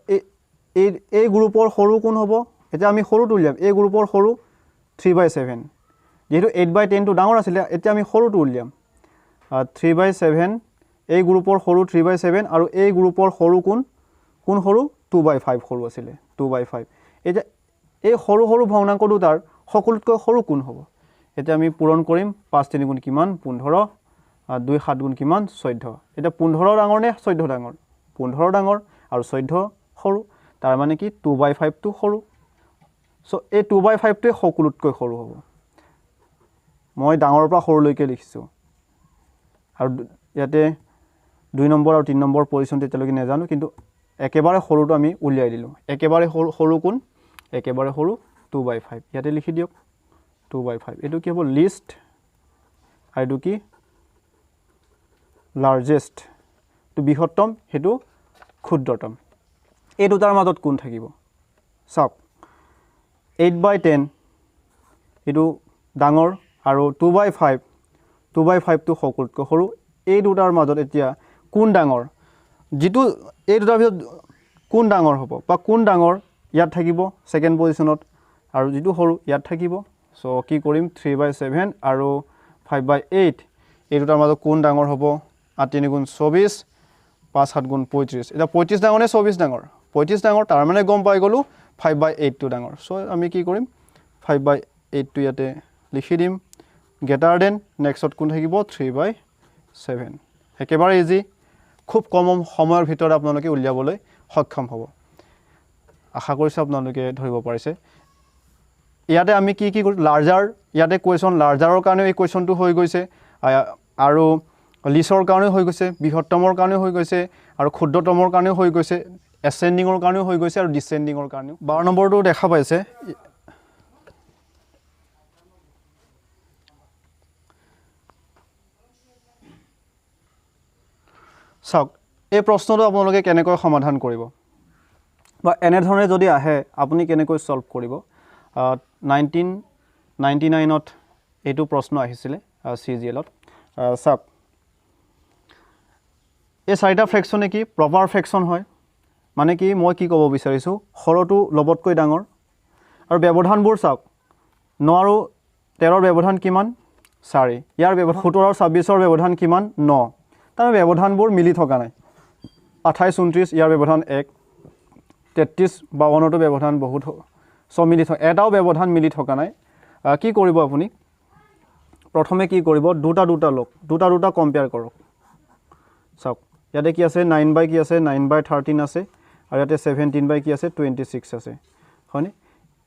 এই গ্ৰুপৰ সৰু কোন হ'ব এতিয়া আমি সৰুটো উলিয়াম এই গ্ৰুপৰ সৰু 3/7 যেহেতু 8/10 টো ডাঙৰ আছিল এতিয়া আমি সৰুটো উলিয়াম 3/7 এই গ্ৰুপৰ সৰু 3/7 আৰু এই গ্ৰুপৰ সৰু কোন সৰু 2/5 সৰু আছিল 2/5 এতিয়া এই সৰু ভগ্নাংক দুটাৰ সকলোতকৈ সৰু কোন হ'ব এতিয়া আমি পূৰণ কৰিম 5 3 গুণ কিমান 15 2 7 গুণ কিমান 14 এটা 15 ডাঙৰ নে 14 ডাঙৰ 15 ডাঙৰ আৰু 14 সৰু তাৰ মানে কি 2/5 টো সৰু সো এই 2/5 টোৱে সকলোতকৈ সৰু হ'ব মই ডাঙৰৰ পৰা সৰুলৈকে লিখিছো আৰু ইয়াতে 2 নম্বৰ আৰু 3 নম্বৰ পজিশন তেতিয়ালৈকে নেজানো কিন্তু একেবাৰে সৰুটো আমি উলিয়াই দিলো একেবাৰে সৰু কোন একেবাৰে সৰু 2/5 ইয়াতে লিখি দিয়ক 2/5 এটো কি হ'ব লিষ্ট আৰু কি লাৰ্জেষ্ট তো বৃহত্তম হেতু ক্ষুদ্ৰতম এই দুটাৰ মাজত কোন থাকিব চাওক 8/10 এটো ডাঙৰ আৰু 2/5 টো সকলোতকৈ সৰু এই দুটাৰ মাজত এতিয়া কোন ডাঙৰ যেটো এই দুটাৰ ভিতৰত কোন ডাঙৰ হ'ব বা কোন ডাঙৰ ইয়াত থাকিব সেকেন্ড পজিশনত আৰু যেটো সৰু ইয়াত থাকিব সো কি কৰিম 3/7 আৰু 5/8 এই দুটাৰ মাজত কোন ডাঙৰ হ'ব 8 3 গুণ 24 5 7 গুণ 35 এটা 35 ডাঙৰ নে 24 ডাঙৰ 35 ডাঙৰ তাৰ মানে গম পাই গলো 5/8 টো ডাঙৰ সো আমি কি কৰিম 5/8 টো ইয়াতে লিখি দিম গ্ৰেটাৰ দেন নেক্সট কোন থাকিব 3/7 একেবাৰে ইজি খুব কম সময়ৰ ভিতৰত আপোনালোকে উলিয়াবলৈ সক্ষম হ'ব আশা কৰিছো আপোনালোকে ধৰিব পাৰিছে ইয়াতে আমি কি কৰি লাৰ্জাৰ ইয়াতে কোৱেশ্চন লাৰ্জাৰৰ কাৰণে এই কোৱেশ্চনটো হৈ গৈছে আৰু লিছৰ কাৰণে হৈ গৈছে বৃহত্তমৰ কাৰণে হৈ গৈছে আৰু ক্ষুদ্ৰতমৰ কাৰণে হৈ গৈছে এসেন্ডিংৰ কাৰণে হৈ গৈছে আৰু ডিসেন্ডিংৰ কাৰণে 12 নম্বৰটো দেখা পাইছে চাওক এই প্ৰশ্নটো আপোনালোকে কেনেকৈ সমাধান কৰিব বা এনে ধৰণে যদি আহে আপুনি কেনেকৈ সলভ কৰিব 1999 ত এইটো প্ৰশ্ন আহিছিল CGL ত চাওক এই চাৰিটা ফ্ৰেকশনে কি প্ৰপাৰ ফ্ৰেকশন হয় মানে কি মই কি ক'ব বিচাৰিছো সৰটো লবতকৈ ডাঙৰ আৰু ব্যৱধানবোৰ চাওক 9 আৰু 13 ৰ ব্যৱধান কিমান 4 ইয়াৰ ব্যৱধান 17 আৰু 26 ৰ ব্যৱধান কিমান 9 তাৰ ব্যৱধানবোৰ মিলি থকা নাই 28 29 ইয়াৰ ব্যৱধান 1 33 52 টো ব্যৱধান বহুত মিলি থকা এটাও ব্যৱধান মিলি থকা নাই কি কৰিব আপুনি প্ৰথমে কি কৰিব দুটা লক দুটা কম্পেয়াৰ কৰক চাওক ইয়াতে কি আছে 9 কি আছে 9/13 আছে আৰু ইয়াতে 17 কি আছে 26 আছে হয়নে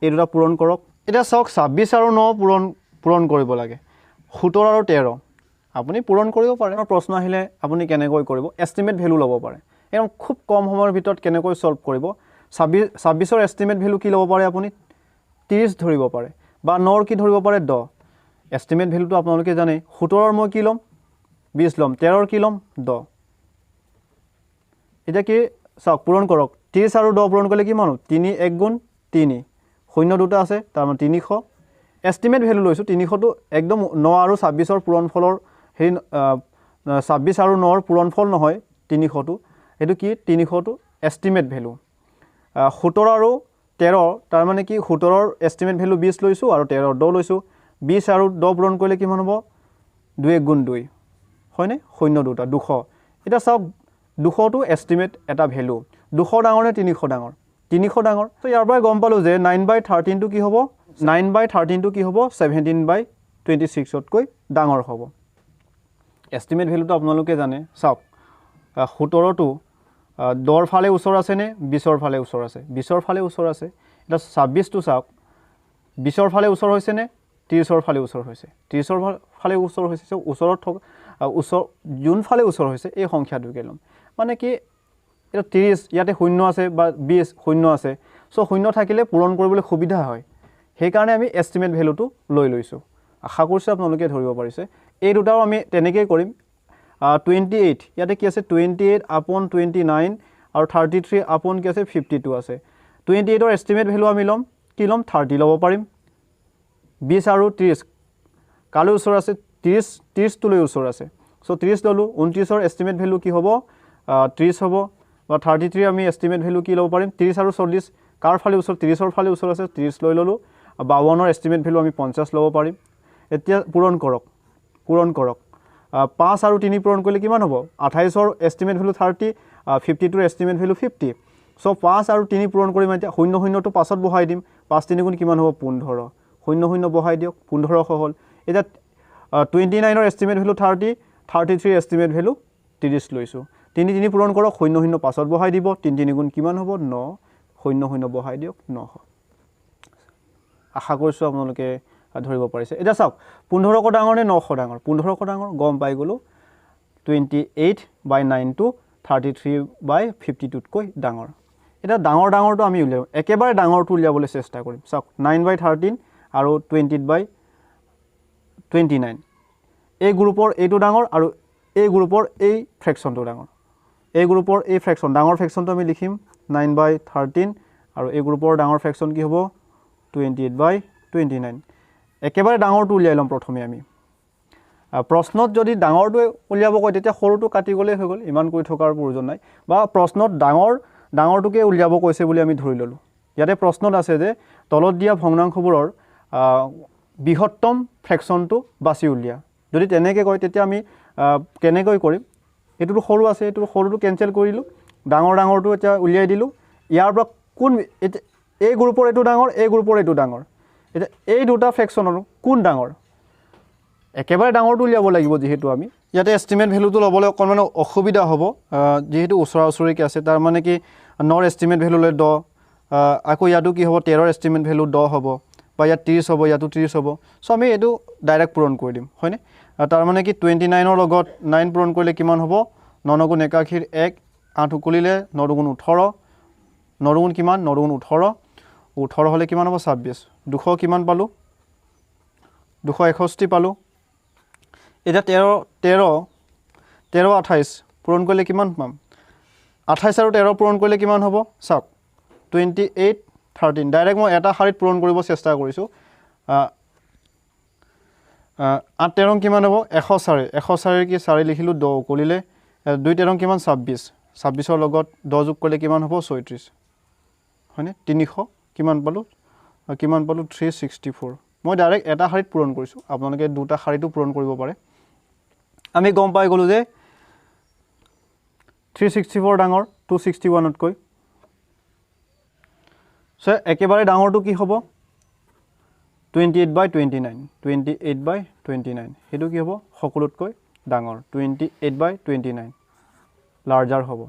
এই দুটা পূৰণ কৰক এটা চাওক 26 আৰু 9 পূৰণ কৰিব লাগে 17 আৰু 13 আপুনি পূৰণ কৰিব পাৰে প্ৰশ্ন আহিলে আপুনি কেনেকৈ কৰিব এস্টিমেট ভ্যালু ল'ব পাৰে এম খুব কম সময়ৰ ভিতৰত কেনেকৈ সলভ কৰিব 26 ৰ এস্টিমেট ভ্যালু কি ল'ব পাৰে আপুনি 30 ধৰিব পাৰে বা 9 ৰ কি ধৰিব পাৰে 10 এস্টিমেট ভ্যালুটো আপোনালোকে জানে 17 ৰ মই কি ল'ম 20 ল'ম 13 ৰ কি ল'ম 10 এটা কি চাওক পূৰণ কৰক 30 আৰু 10 পূৰণ কৰিলে কিমান 3 1 গুণ 3 শূন্য দুটা আছে তাৰ মানে 300 এস্টিমেট ভ্যালু লৈছো 300 টো একদম 9 আৰু 26 ৰ পূৰণফলৰ হেৰি 26 আৰু 9 ৰ পূৰণফল নহয় 300 টো এটো কি 300 টো এস্টিমেট ভ্যালু 17 আৰু 13 তাৰ মানে কি 17 ৰ এস্টিমেট ভ্যালু 20 লৈছো আৰু 13 ৰ 10 লৈছো 20 আৰু 10 পূৰণ কৰিলে কিমান হ'ব 2 1 গুণ 2 হয়নে শূন্য দুটা 200 এটা চাওক 200 টো এস্টিমেট এটা ভ্যালু 200 ডাঙৰ নে 300 ডাঙৰ 300 ডাঙৰ তো ইয়াৰ পৰা গম পালো যে 9/13 টো কি হ'ব 9/13 টো কি হ'ব 17/26 তকৈ ডাঙৰ হ'ব এস্টিমেট ভ্যালুটো আপোনালোকে জানে চাওক 17টো 10ৰ ফালে ওচৰ আছে নে 20ৰ ফালে ওচৰ আছে 20ৰ ফালে ওচৰ আছে এটা 26টো চাওক 20ৰ ফালে ওচৰ হৈছে নে 30ৰ ফালে ওচৰ হৈছে 30ৰ ফালে ওচৰ হৈছে সো ওচৰত থকা ওচৰ যোন ফালে ওচৰ হৈছে এই সংখ্যাটোকে ল'ম মানে কি এটা 30 ইয়াতে 0 আছে বা 20 0 আছে সো 0 থাকিলে পূৰণ কৰিবলৈ সুবিধা হয় সেই কাৰণে আমি এস্টিমেট ভ্যালুটো লৈ লৈছো আশা কৰিছো আপোনালোকে ধৰিব পাৰিছে এই দুটাও আমি তেনেকৈ কৰিম 28 ইয়াতে কি আছে 28 upon 29 আৰু 33 upon কি আছে 52 আছে 28 ৰ এস্টিমেট ভ্যালু আমি ল'ম কি ল'ম 30 ল'ব পাৰিম 20 আৰু 30 কালৈ ওচৰ আছে 30 টো লৈ ওচৰ আছে সো 30 ললো 29 ৰ এস্টিমেট ভ্যালু কি হ'ব 30 হ'ব বা 33 আমি এস্টিমেট ভ্যালু কি ল'ব পাৰিম 30 আৰু 40 কাৰ ফালে ওচৰ 30 ৰ ফালে ওচৰ আছে 30 লৈ ললো 52 ৰ এস্টিমেট ভ্যালু আমি 50 ল'ব পাৰিম এতিয়া পূৰণ কৰক 5 আৰু 3 পূৰণ কৰিলে কিমান হ'ব 28 ৰ এস্টিমেট ভ্যালু 30 52 ৰ এস্টিমেট ভ্যালু 50 সো 5 আৰু 3 পূৰণ কৰি মই 00 টো পাছত বহাই দিম 5 3 গুণ কিমান হ'ব 15 00 বহাই দিয়ক 1500 হ'ল এটা 29 ৰ এস্টিমেট ভ্যালু 30 33 এস্টিমেট ভ্যালু 30 লৈছো 3 3 পূৰণ কৰক 00 পাছত বহাই দিব 3 3 গুণ কিমান হ'ব 9 00 বহাই দিয়ক 9 আশা কৰিছো আপোনালোকে ধৰিব পাৰিছে এটা চাওক 15 ক ডাঙৰ নে 9 ডাঙৰ 15 ক ডাঙৰ গম পাই গলো 28/9 টো 33/52 কৈ ডাঙৰ এটা ডাঙৰটো আমি উলিয়াম একেবাৰে ডাঙৰটো উলিয়াবলৈ চেষ্টা কৰিম চাওক 9/13 আৰু 20/29 এই গ্ৰুপৰ এইটো ডাঙৰ আৰু এই গ্ৰুপৰ এই ফ্ৰেকশনটো ডাঙৰ এই গ্ৰুপৰ এই ফ্ৰেকশন ডাঙৰ ফ্ৰেকশনটো আমি লিখিম 9/13 আৰু এই গ্ৰুপৰ ডাঙৰ ফ্ৰেকশন কি হ'ব 28/29 একেবাৰে ডাঙৰটো উলিয়াই লম প্ৰথমে আমি প্ৰশ্নত যদি ডাঙৰটো উলিয়াব কয় তেতিয়া সৰুটো কাটি গলে হৈ গল ইমান কৈ থকাৰ প্ৰয়োজন নাই বা প্ৰশ্নত ডাঙৰটোকে উলিয়াব কৈছে বুলি আমি ধৰি ললো ইয়াতে প্ৰশ্নত আছে যে তলত দিয়া ভগ্নাংশবোৰৰ বৃহত্তম ফ্ৰেকশনটো বাছি উলিয়া যদি তেনেকৈ কয় তেতিয়া আমি কেনেকৈ কৰিম এটোটো সৰু আছে এটো সৰুটো কেনসেল কৰিলো ডাঙৰটো এটা উলিয়াই দিলো ইয়াৰ পৰা কোন এই গ্ৰুপৰ এটো ডাঙৰ এই গ্ৰুপৰ এটো ডাঙৰ এটা এই দুটা ফ্ৰেকশনৰ কোন ডাঙৰ একেবাৰে ডাঙৰটো উলিয়াব লাগিব যেহেতু আমি ইয়াতে এস্টিমেট ভ্যালুটো লবলৈ অকমান অসুবিধা হ'ব যেহেতু ওচৰা-ওচৰিকে আছে তাৰ মানে কি 9 এস্টিমেট ভ্যালু লৈ 10 আকৌ ইয়াটো কি হ'ব 13 এস্টিমেট ভ্যালু 10 হ'ব বা ইয়াত 30 হ'ব ইয়াতো 30 হ'ব সো আমি এটো ডাইৰেক্ট পূৰণ কৰি দিম হয়নে তাৰ মানে কি 29 ৰ লগত 9 পূৰণ কৰিলে কিমান হ'ব 9 গুণ 81 1 8 উকলিলে 9 গুণ 18 9 গুণ কিমান 9 গুণ 18 হলে কিমান হ'ব 26 200 কিমান পালো 261 পালো এটা 13 28 পূৰণ কৰিলে কিমান পাম 28 আৰু 13 পূৰণ কৰিলে কিমান হ'ব চাওক 28 13 ডাইৰেক্ট মই এটা শাৰীত পূৰণ কৰিব চেষ্টা কৰিছো 8 13 কিমান হ'ব 104 কি 4 লিখিলো 10 কৰিলে 2 13 কিমান 26 ৰ লগত 10 যোগ কৰিলে কিমান হ'ব 36 হয়নে 300 কিমান পালো 364 মই ডাইৰেক্ট এটা শাৰীত পূৰণ কৰিছো আপোনালোকে দুটা শাৰীটো পূৰণ কৰিব পাৰে আমি গম পাই গলো যে 364 ডাঙৰ 261 তকৈ সো একেবাৰে ডাঙৰটো কি হ'ব 28/29 হেতু কি হ'ব সকলোতকৈ ডাঙৰ 28/29 লাৰ্জাৰ হ'ব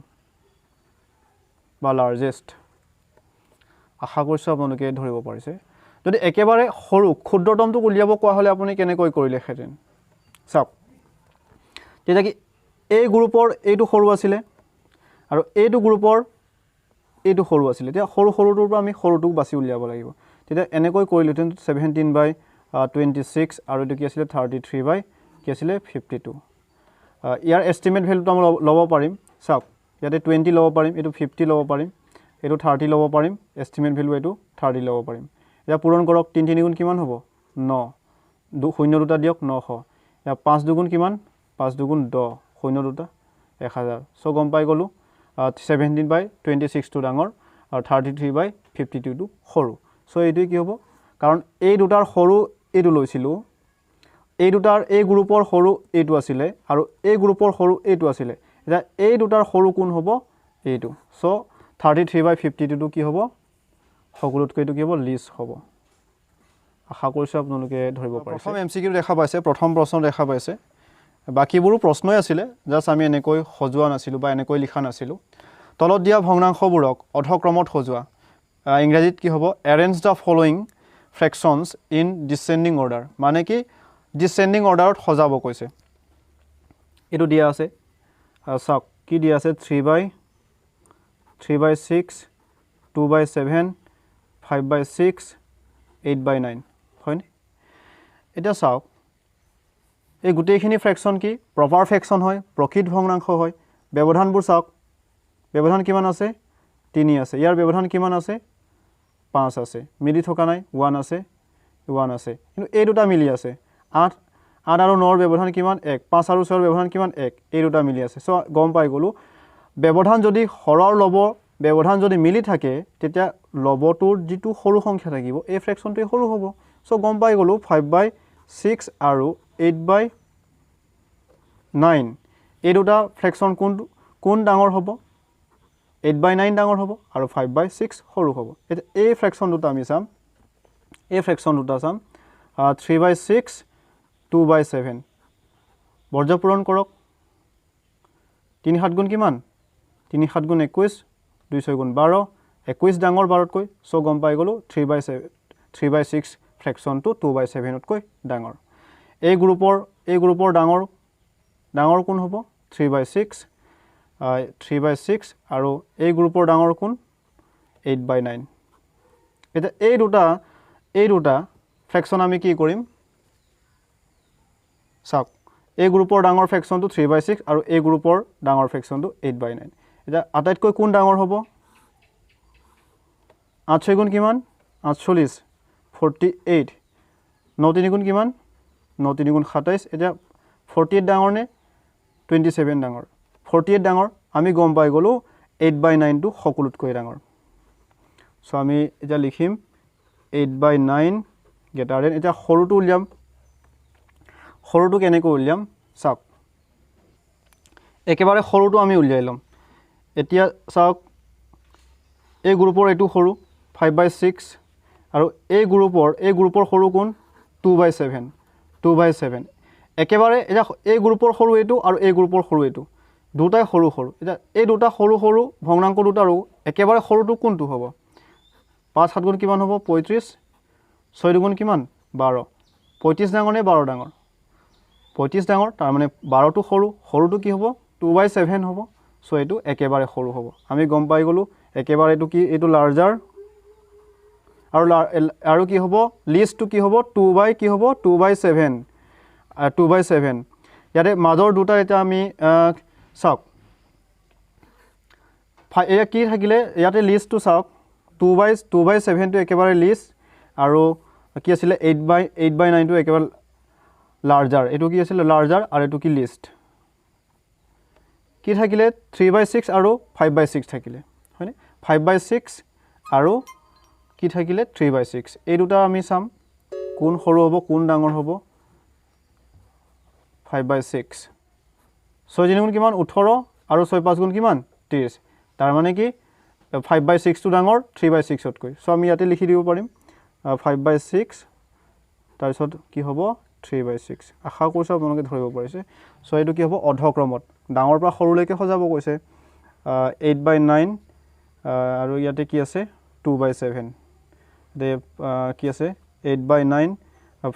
বা লাৰ্জেষ্ট আশা কৰিছো আপোনালোকে ধৰিব পাৰিছে যদি একেবাৰে সৰু ক্ষুদ্ৰতমটো উলিয়াব কোৱা হলে আপুনি কেনেকৈ কৰিলে হেতেন চাওক তেতিয়া কি এই গ্ৰুপৰ এইটো সৰু আছিল আৰু এইটো গ্ৰুপৰ এইটো সৰু আছিল তেতিয়া সৰুটোৰ পৰা আমি সৰুটোক বাছি উলিয়াব লাগিব তেতিয়া এনেকৈ কৰিলতেন 17/26 আৰু এটো কি আছিল 33 কি আছিল 52 ইয়াৰ এস্টিমেট ভ্যালুটো আমি ল'ব পাৰিম চাওক ইয়াতে 20 ল'ব পাৰিম এটো 50 ল'ব পাৰিম এটো 30 ল'ব পাৰিম এস্টিমেট ভ্যালু এটো 30 ল'ব পাৰিম এটা পূৰণ কৰক 3 3 গুণ কিমান হ'ব 9 শূন্য দুটা দিয়ক 900 या 5 দুগুণ কিমান 5 দুগুণ 10 শূন্য দুটা 1000 সো গম পাই গলো 17/26 টো ডাঙৰ আৰু 33/52 টো সৰু সো এইটো কি হ'ব কাৰণ এই দুটাৰ সৰু এইটো লৈছিলো এই দুটাৰ এই গ্ৰুপৰ সৰু এইটো আছিল আৰু এই গ্ৰুপৰ সৰু এইটো আছিল এটা এই দুটাৰ সৰু কোন হ'ব এইটো সো 33/52 টো কি হ'ব সকলোতকৈ এইটো কি হ'ব লিষ্ট হ'ব আশা কৰিছো আপোনালোকে ধৰিব পাৰিছে প্ৰথম এমসিকিউ দেখা পাইছে প্ৰথম প্ৰশ্ন দেখা পাইছে বাকিবোৰো প্ৰশ্নই আছিলে, জাষ্ট আমি এনেকৈ সজোৱা নাছিলোঁ বা এনেকৈ লিখা নাছিলোঁ। তলত দিয়া ভগ্নাংশবোৰক অধক্ৰমত সজোৱা। ইংৰাজীত কি হ'ব? Arrange the following fractions in descending order, মানে কি ডিচেণ্ডিং অৰ্ডাৰত সজাব কৈছে। এইটো দিয়া আছে, চাওক কি দিয়া আছে, 3/6, 2/7, 5/6, 8/9, হয়নে? এতিয়া চাওক এই গোটেইখিনি ফ্ৰেকশ্যন কি প্ৰপাৰ ফ্ৰেকশ্যন হয়, প্ৰকৃত ভগ্নাংশ হয়। ব্যৱধানবোৰ চাওক, ব্যৱধান কিমান আছে? 3 আছে। ইয়াৰ ব্যৱধান কিমান আছে? 5 আছে। মিলি থকা নাই, 1 আছে, 1 আছে। কিন্তু এই দুটা মিলি আছে, 8 আৰু 9ৰ ব্যৱধান কিমান? 1। 5 আৰু 6ৰ ব্যৱধান কিমান? 1। এই দুটা মিলি আছে। চ' গম পাই গ'লোঁ ব্যৱধান যদি হৰ আৰু লব ব্যৱধান যদি মিলি থাকে তেতিয়া লবটোৰ যিটো সৰু সংখ্যা থাকিব এই ফ্ৰেকশ্যনটোৱে সৰু হ'ব। চ' গম পাই গ'লোঁ 5/6 আৰু 8/9 এই দুটা ফ্ৰেকশ্যন কোন ডাঙৰ হ'ব? 8/9 ডাঙৰ হ'ব আৰু 5/6 সৰু হ'ব। এতিয়া এই ফ্ৰেকশ্যন দুটা আমি চাম, এই ফ্ৰেকশ্যন দুটা চাম 3/6, 2/7 বৰ্জ পূৰণ কৰক। 3 7 গুণ কিমান? 3 7 গুণ 21, 2 6 গুণ 12, 21 ডাঙৰ 12তকৈ। চ' গম পাই গ'লোঁ 3/6 ফ্ৰেকশ্যনটো 2/7তকৈ ডাঙৰ। এই গ্ৰুপৰ ডাঙৰ কোন হ'ব? 3/6 আৰু এই গ্ৰুপৰ ডাঙৰ কোন? 8/9। এতিয়া এই দুটা ফ্ৰেকশ্যন আমি কি কৰিম চাওক, এই গ্ৰুপৰ ডাঙৰ ফ্ৰেকশ্যনটো 3/6 আৰু এই গ্ৰুপৰ ডাঙৰ ফ্ৰেকশ্যনটো 8/9। এতিয়া আটাইতকৈ কোন ডাঙৰ হ'ব? 8 6 গুণ কিমান? 48, 48, 9 3 গুণ কিমান? 9 3 গুণ 27। এতিয়া 48 ডাঙৰ নে 27 ডাঙৰ? 48 ডাঙৰ। আমি গম পাই গ'লোঁ 8/9টো সকলোতকৈ ডাঙৰ। চ' আমি এতিয়া লিখিম 8/9 গ্ৰেটাৰ দেন। এতিয়া সৰুটো উলিয়াম। সৰুটো কেনেকৈ উলিয়াম চাওক, একেবাৰে সৰুটো আমি উলিয়াই ল'ম। এতিয়া চাওক এই গ্ৰুপৰ এইটো সৰু 5/6 আৰু এই গ্ৰুপৰ সৰু কোন? 2/7। একেবাৰে এতিয়া এই গ্ৰুপৰ সৰু এইটো আৰু এই গ্ৰুপৰ সৰু এইটো দুটাই সৰু। এতিয়া এই দুটা সৰু ভগ্নাংক দুটাৰো একেবাৰে সৰুটো কোনটো হ'ব? 5 7 গুণ কিমান হ'ব? 35, 6 2 গুণ কিমান? 12। 35 ডাঙৰ নে 12 ডাঙৰ? 35 ডাঙৰ, তাৰমানে 12টো সৰুটো কি হ'ব? 2/7 হ'ব। চ' এইটো একেবাৰে সৰু হ'ব। আমি গম পাই গ'লোঁ একেবাৰে এইটো কি? এইটো লাৰ্জাৰ আৰু কি হ'ব? লিষ্টটো কি হ'ব? 2/7। ইয়াতে মাজৰ দুটা এতিয়া আমি চাওক এয়া কি থাকিলে ইয়াতে লিষ্টটো চাওক 2/7টো একেবাৰে লিষ্ট আৰু কি আছিলে 8/9টো একেবাৰে লাৰ্জাৰ। এইটো কি আছিলে? লাৰ্জাৰ আৰু এইটো কি? লিষ্ট। কি থাকিলে? 3/6 আৰু 5/6 থাকিলে, হয়নে? 5/6 আৰু কি থাকিলে? 3/6। এই দুটা আমি চাম কোন সৰু হ'ব কোন ডাঙৰ হ'ব। 5/6, 6 3 গুণ কিমান? 18 আৰু 6 5 গুণ কিমান? 30। তাৰমানে কি 5/6টো ডাঙৰ 3/6তকৈ। চ' আমি ইয়াতে লিখি দিব পাৰিম 5/6 তাৰপিছত কি হ'ব? 3/6। আশা কৰিছোঁ আপোনালোকে ধৰিব পাৰিছে। চ' এইটো কি হ'ব? অধক্ৰমত ডাঙৰ পৰা সৰুলৈকে সজাব কৈছে। 8/9 আৰু ইয়াতে কি আছে? 2/7। কি আছে? 8/9,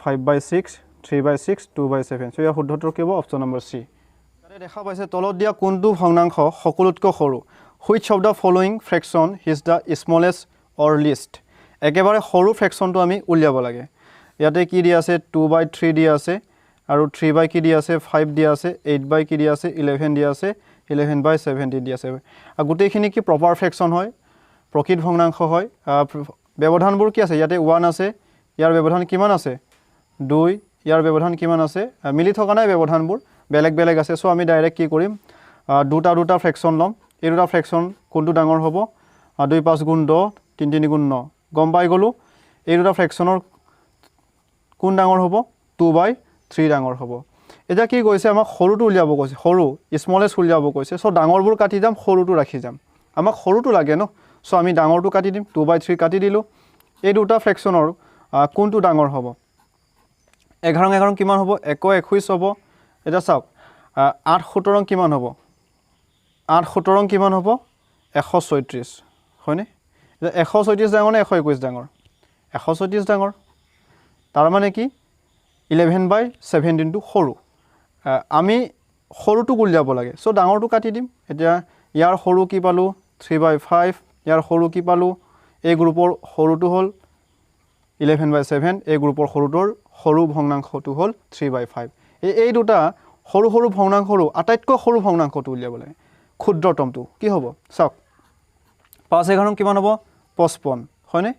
5/6, 3/6, 2/7। চ' ইয়াৰ শুদ্ধটো কি হ'ব? Option number C. ইয়াতে দেখা পাইছে তলত দিয়া কোনটো ভগ্নাংশ সকলোতকৈ সৰু? Which of the following fraction is the smallest or least? একেবাৰে সৰু ফ্ৰেকশ্যনটো আমি উলিয়াব লাগে। ইয়াতে কি দিয়া আছে? 2/3 দিয়া আছে আৰু 3 কি দিয়া আছে? 5 দিয়া আছে, 8 কি দিয়া আছে? 11 দিয়া আছে, 11/70 দিয়া আছে। আৰু গোটেইখিনি কি প্ৰপাৰ ফ্ৰেকশ্যন হয়, প্ৰকৃত ভগ্নাংশ হয়। ব্যৱধানবোৰ কি আছে? ইয়াতে 1 আছে, ইয়াৰ ব্যৱধান কিমান আছে? 2, ইয়াৰ ব্যৱধান কিমান আছে? মিলি থকা নাই ব্যৱধানবোৰ, বেলেগ আছে। চ' আমি ডাইৰেক্ট কি কৰিম? দুটা ফ্ৰেকশ্যন ল'ম। এই দুটা ফ্ৰেকশ্যন কোনটো ডাঙৰ হ'ব? 2 5 গুণ 10, 3 3 গুণ 9। গম পাই গ'লোঁ এই দুটা ফ্ৰেকশ্যনৰ কোন ডাঙৰ হ'ব? 2/3 ডাঙৰ হ'ব। এতিয়া কি কৈছে? আমাক সৰুটো উলিয়াব কৈছে, সৰু স্মলেষ্ট উলিয়াব কৈছে। চ' ডাঙৰবোৰ কাটি যাম, সৰুটো ৰাখি যাম। আমাক সৰুটো লাগে ন, চ' আমি ডাঙৰটো কাটি দিম, 2/3 কাটি দিলোঁ। এই দুটা ফ্ৰেকশ্যনৰ কোনটো ডাঙৰ হ'ব? 11 11 কিমান হ'ব? 21 হ'ব। এতিয়া চাওক 8 17 কিমান হ'ব 8 17 কিমান হ'ব 136 হয়নে 136 ডাঙৰ নে 121 ডাঙৰ 136 ডাঙৰ তাৰ মানে কি 11/17 টো সৰু আমি সৰুটো উলিয়াব লাগে সো ডাঙৰটো কাটি দিম এতিয়া ইয়াৰ সৰু কি পালো 3/5 ইয়াৰ সৰু কি পালো এই গ্ৰুপৰ সৰুটো হ'ল 11/7 এই গ্ৰুপৰ সৰুটোৰ সৰু ভগ্নাংশটো হ'ল 3/5 এই দুটা সৰু সৰু ভগ্নাংশৰো আটাইতকৈ সৰু ভগ্নাংশটো উলিয়াব লাগে ক্ষুদ্ৰতমটো কি হ'ব চাওক 5 11 কিমান হ'ব 55 হয়নে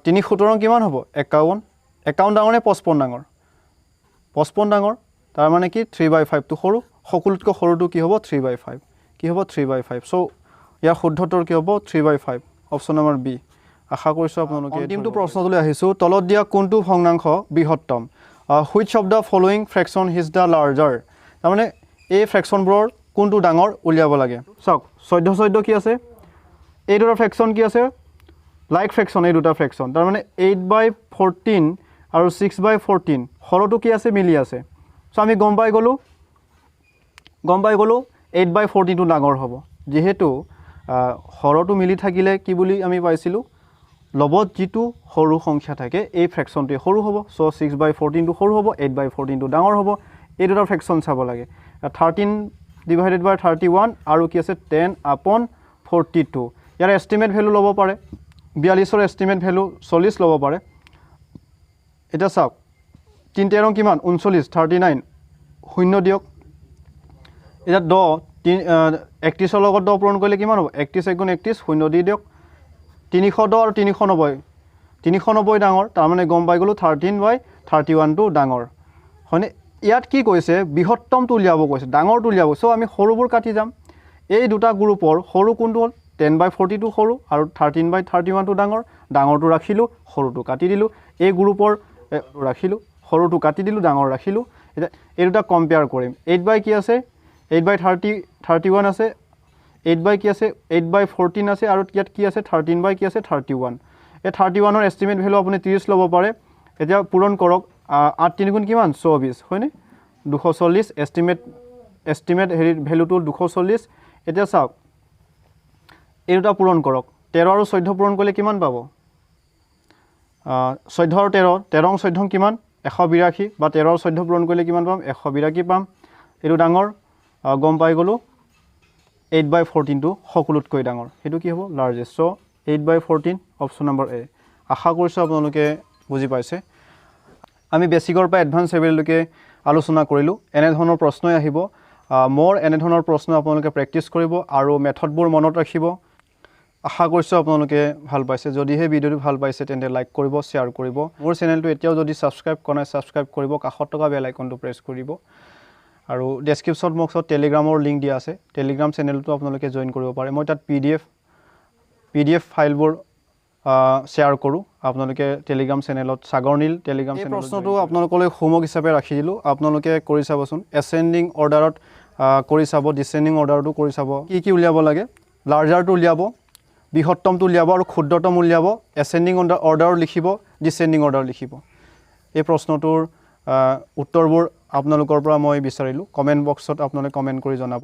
3 17 কিমান হ'ব 51 51 ডাঙৰ নে 55 ডাঙৰ 55 ডাঙৰ তাৰ মানে কি 3/5 টো সৰু সকলোতকৈ সৰুটো কি হ'ব 3/5 কি হ'ব 3/5 সো ইয়াৰ শুদ্ধতৰ কি হ'ব 3/5 অপচন নম্বৰ বি আশা কৰিছো আপোনালোকে অন্তিমটো প্ৰশ্নটোলৈ আহিছো তলত দিয়া কোনটো ভগ্নাংশ বৃহত্তম which of the following fraction is the larger তাৰ মানে এই ফ্ৰেকশনবোৰৰ কোনটো ডাঙৰ উলিয়াব লাগে চাওক 14 14 কি আছে এই দুটা ফ্ৰেকশন কি আছে লাইক ফ্ৰেকশন এই দুটা ফ্ৰেকশন তাৰ মানে 8/14 আৰু 6/14 হৰটো কি আছে মিলি আছে সো আমি গম পাই গলো 8/14 টো ডাঙৰ হ'ব যেহেতু হৰটো মিলি থাকিলে কি বুলি আমি পাইছিলো লবত যেটো সৰু সংখ্যা থাকে এই ফ্ৰেকশনটো সৰু হ'ব সো 6/14 টো সৰু হ'ব 8/14 টো ডাঙৰ হ'ব এই দুটা ফ্ৰেকশন চাব লাগে 13/31 আৰু কি আছে 10/42 ইয়াৰ এস্টিমেট ভ্যালু ল'ব পাৰে 42 ৰ এস্টিমেট ভ্যালু 40 ল'ব পাৰে এটা চাওক 3 13 কিমান 39 39 শূন্য দিয়ক এটা 10 31 ৰ লগত 10 পূৰণ কৰিলে কিমান হ'ব 31 * 31 শূন্য দি দিয়ক 310 আৰু 390 390 ডাঙৰ তাৰ মানে গম পাই গলো 13/31 টো ডাঙৰ হয়নে ইয়াত কি কৈছে বৃহত্তমটো উলিয়াব কৈছে ডাঙৰটো উলিয়াব সো আমি সৰুবোৰ কাটি যাম এই দুটা গ্ৰুপৰ সৰু কোনটো হ'ল 10/40 টো সৰু আৰু 13/31 টো ডাঙৰ ডাঙৰটো ৰাখিলো সৰুটো কাটি দিলো এই গ্ৰুপৰ ৰাখিলো সৰুটো কাটি দিলো ডাঙৰ ৰাখিলো এই দুটা কম্পেয়াৰ কৰিম 8 কি আছে 8/31 আছে 8 কি আছে 8/14 আছে আৰু ইয়াত কি আছে 13 কি আছে 31 এই 31 ৰ এস্টিমেট ভ্যালু আপুনি 30 ল'ব পাৰে এতিয়া পূৰণ কৰক 8 3 গুণ কিমান 24 হয়নে 240 এস্টিমেট হেৰি ভ্যালুটো 240 এতিয়া চাওক এই দুটা পূৰণ কৰক 13 আৰু 14 পূৰণ কৰিলে কিমান পাব 14 আৰু 13 13 14 কিমান 182 বা 13 আৰু 14 পূৰণ কৰিলে কিমান পাম 182 পাম এটো ডাঙৰ গম পাই গলো 8/14 টো সকলোতকৈ ডাঙৰ হেতু কি হ'ব লাৰ্জেষ্ট সো 8/14 অপচন নম্বৰ এ আশা কৰিছো আপোনালোকে বুজি পাইছে আমি বেসিকৰ পৰা এডভান্স লেভেললৈকে আলোচনা কৰিলো এনে ধৰণৰ প্ৰশ্ন আহিব মোৰ এনে ধৰণৰ প্ৰশ্ন আপোনালোকে প্ৰেক্টিছ কৰিব আৰু মেথডবোৰ মনত ৰাখিব আশা কৰিছো আপোনালোকে ভাল পাইছে যদি হে ভিডিওটো ভাল পাইছে তেন্তে লাইক কৰিব শেয়াৰ কৰিব মোৰ চেনেলটো এতিয়াও যদি সাবস্ক্ৰাইব কৰা নাই সাবস্ক্ৰাইব কৰিব কাষত থকা বেল আইকনটো প্ৰেছ কৰিব আৰু ডেসক্ৰিপচন বক্সত টেলিগ্ৰামৰ লিংক দিয়া আছে টেলিগ্ৰাম চেনেলটো আপোনালোকে জয়েন কৰিব পাৰে মই তাত পিডিএফ ফাইলবোৰ শেয়াৰ কৰো আপোনালোকে টেলিগ্ৰাম চেনেলত সাগৰনীল টেলিগ্ৰাম চেনেল প্ৰশ্নটো আপোনালোকলৈ হোমৱৰ্ক হিচাপে ৰাখি দিলো আপোনালোকে কৰি চাবচোন এসেন্ডিং অৰ্ডাৰত কৰি চাব ডিসেন্ডিং অৰ্ডাৰটো কৰি চাব কি উলিয়াব লাগে লাৰ্জাৰটো উলিয়াব বৃহত্তমটো উলিয়াব আৰু ক্ষুদ্ৰতম উলিয়াব এসেন্ডিং অৰ্ডাৰ লিখিব ডিসেন্ডিং অৰ্ডাৰ লিখিব এই প্ৰশ্নটোৰ উত্তৰবোৰ আপোনালোকৰ পৰা মই বিচাৰিলো কমেন্ট বক্সত আপোনালোকে কমেন্ট কৰি জনাব